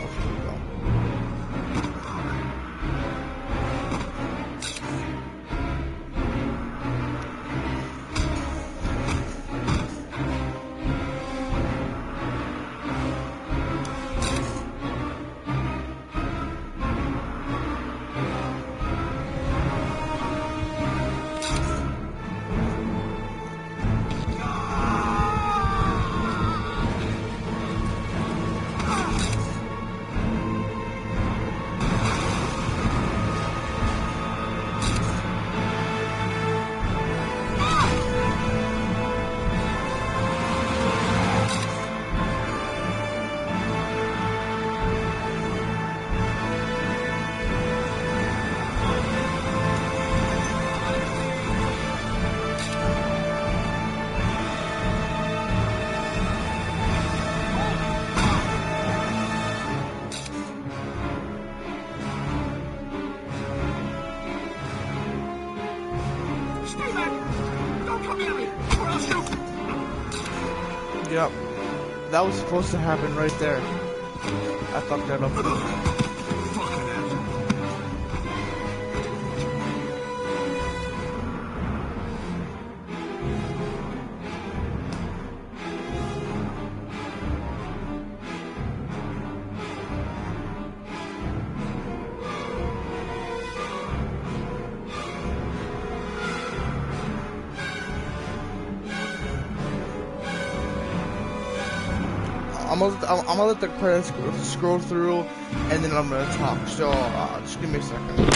Yep. That was supposed to happen right there. I fucked that up. I'm gonna let the credits scroll through, and then I'm gonna talk. So just give me a second.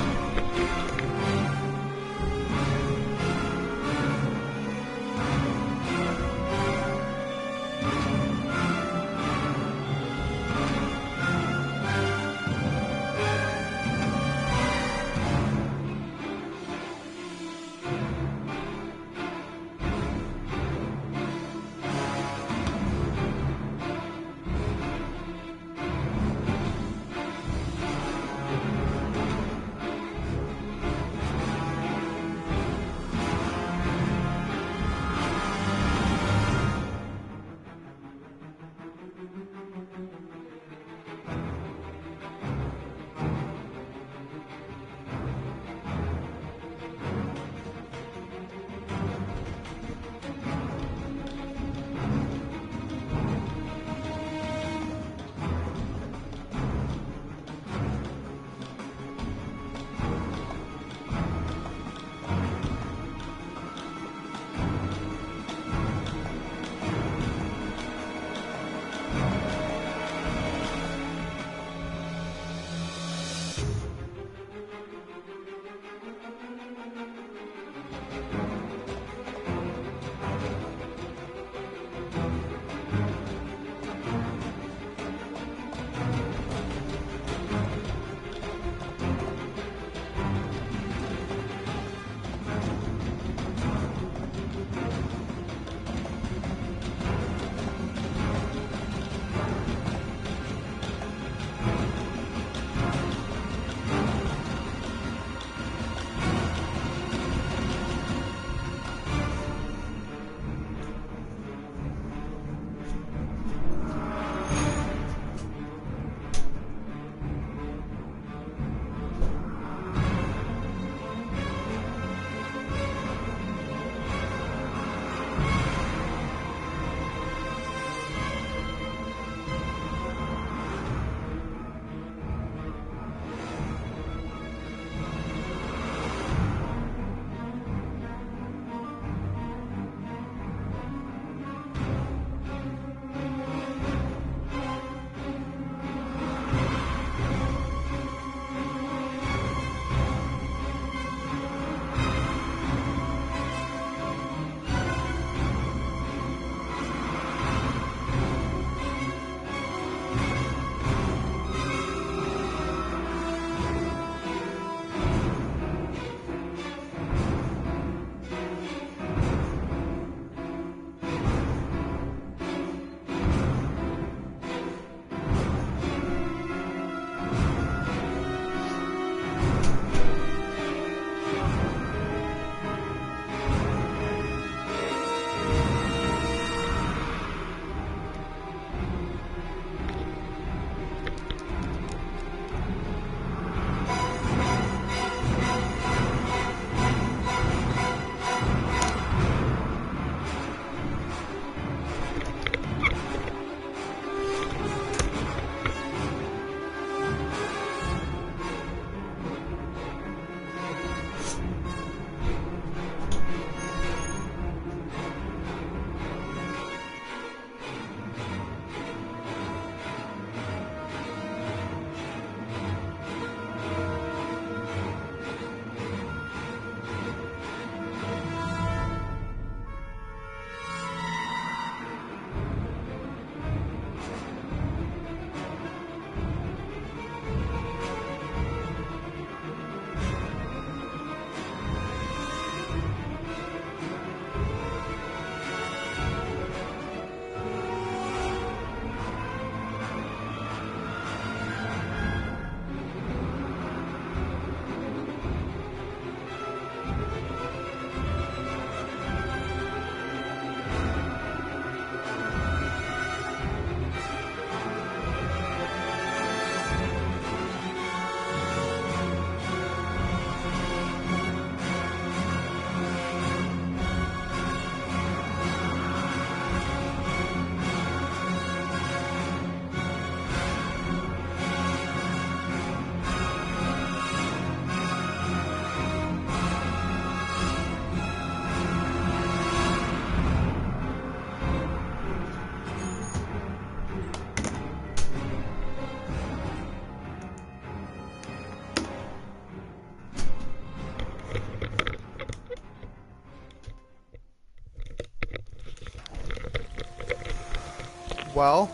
Well,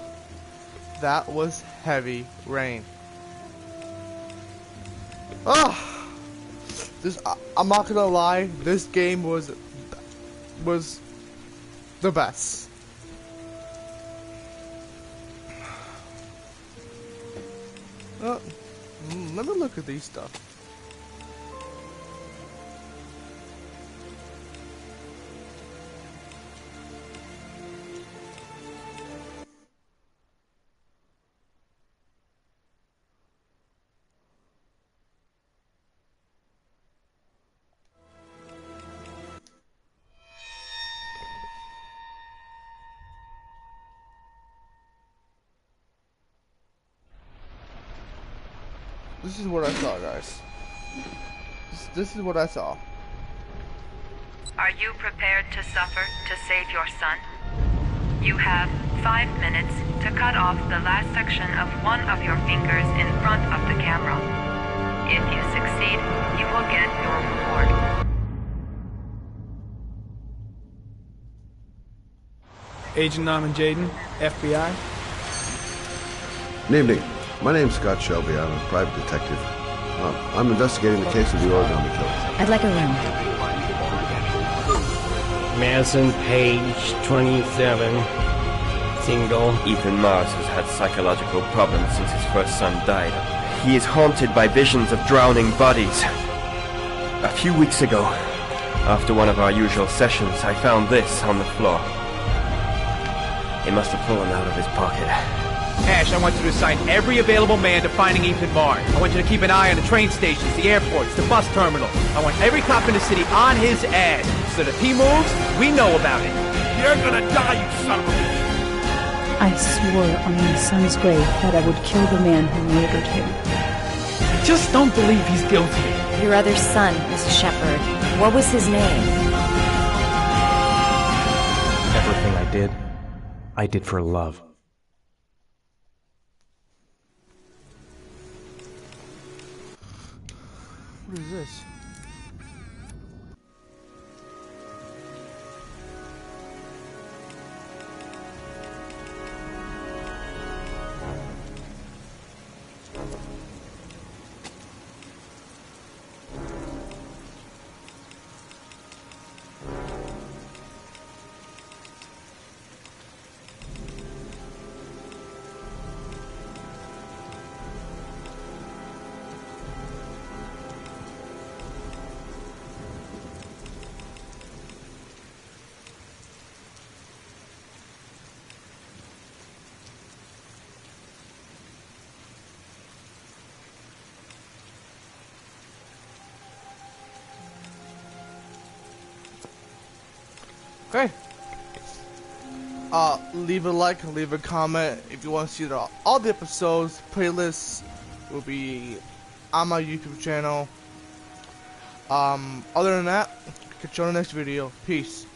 that was heavy rain. Ah, I'm not gonna lie, this game was the best. Let me look at these stuff. This is what I saw, guys. This is what I saw. Are you prepared to suffer to save your son? You have 5 minutes to cut off the last section of one of your fingers in front of the camera. If you succeed, you will get your reward. Agent Norman Jayden, FBI. Good evening. My name's Scott Shelby. I'm a private detective. I'm investigating the case of the origami killer. I'd like a room. Madison Page, 27, single. Ethan Mars has had psychological problems since his first son died. He is haunted by visions of drowning bodies. A few weeks ago, after one of our usual sessions, I found this on the floor. It must have fallen out of his pocket. Ash, I want you to assign every available man to finding Ethan Mars. I want you to keep an eye on the train stations, the airports, the bus terminals. I want every cop in the city on his ass, so that if he moves, we know about it. You're gonna die, you son of a bitch! I swore on my son's grave that I would kill the man who murdered him. I just don't believe he's guilty. Your other son, Mrs. Shepherd. What was his name? Everything I did for love. What is this? Okay. Leave a like, leave a comment if you want to see all the episodes. Playlists will be on my YouTube channel. Other than that, catch you on the next video. Peace.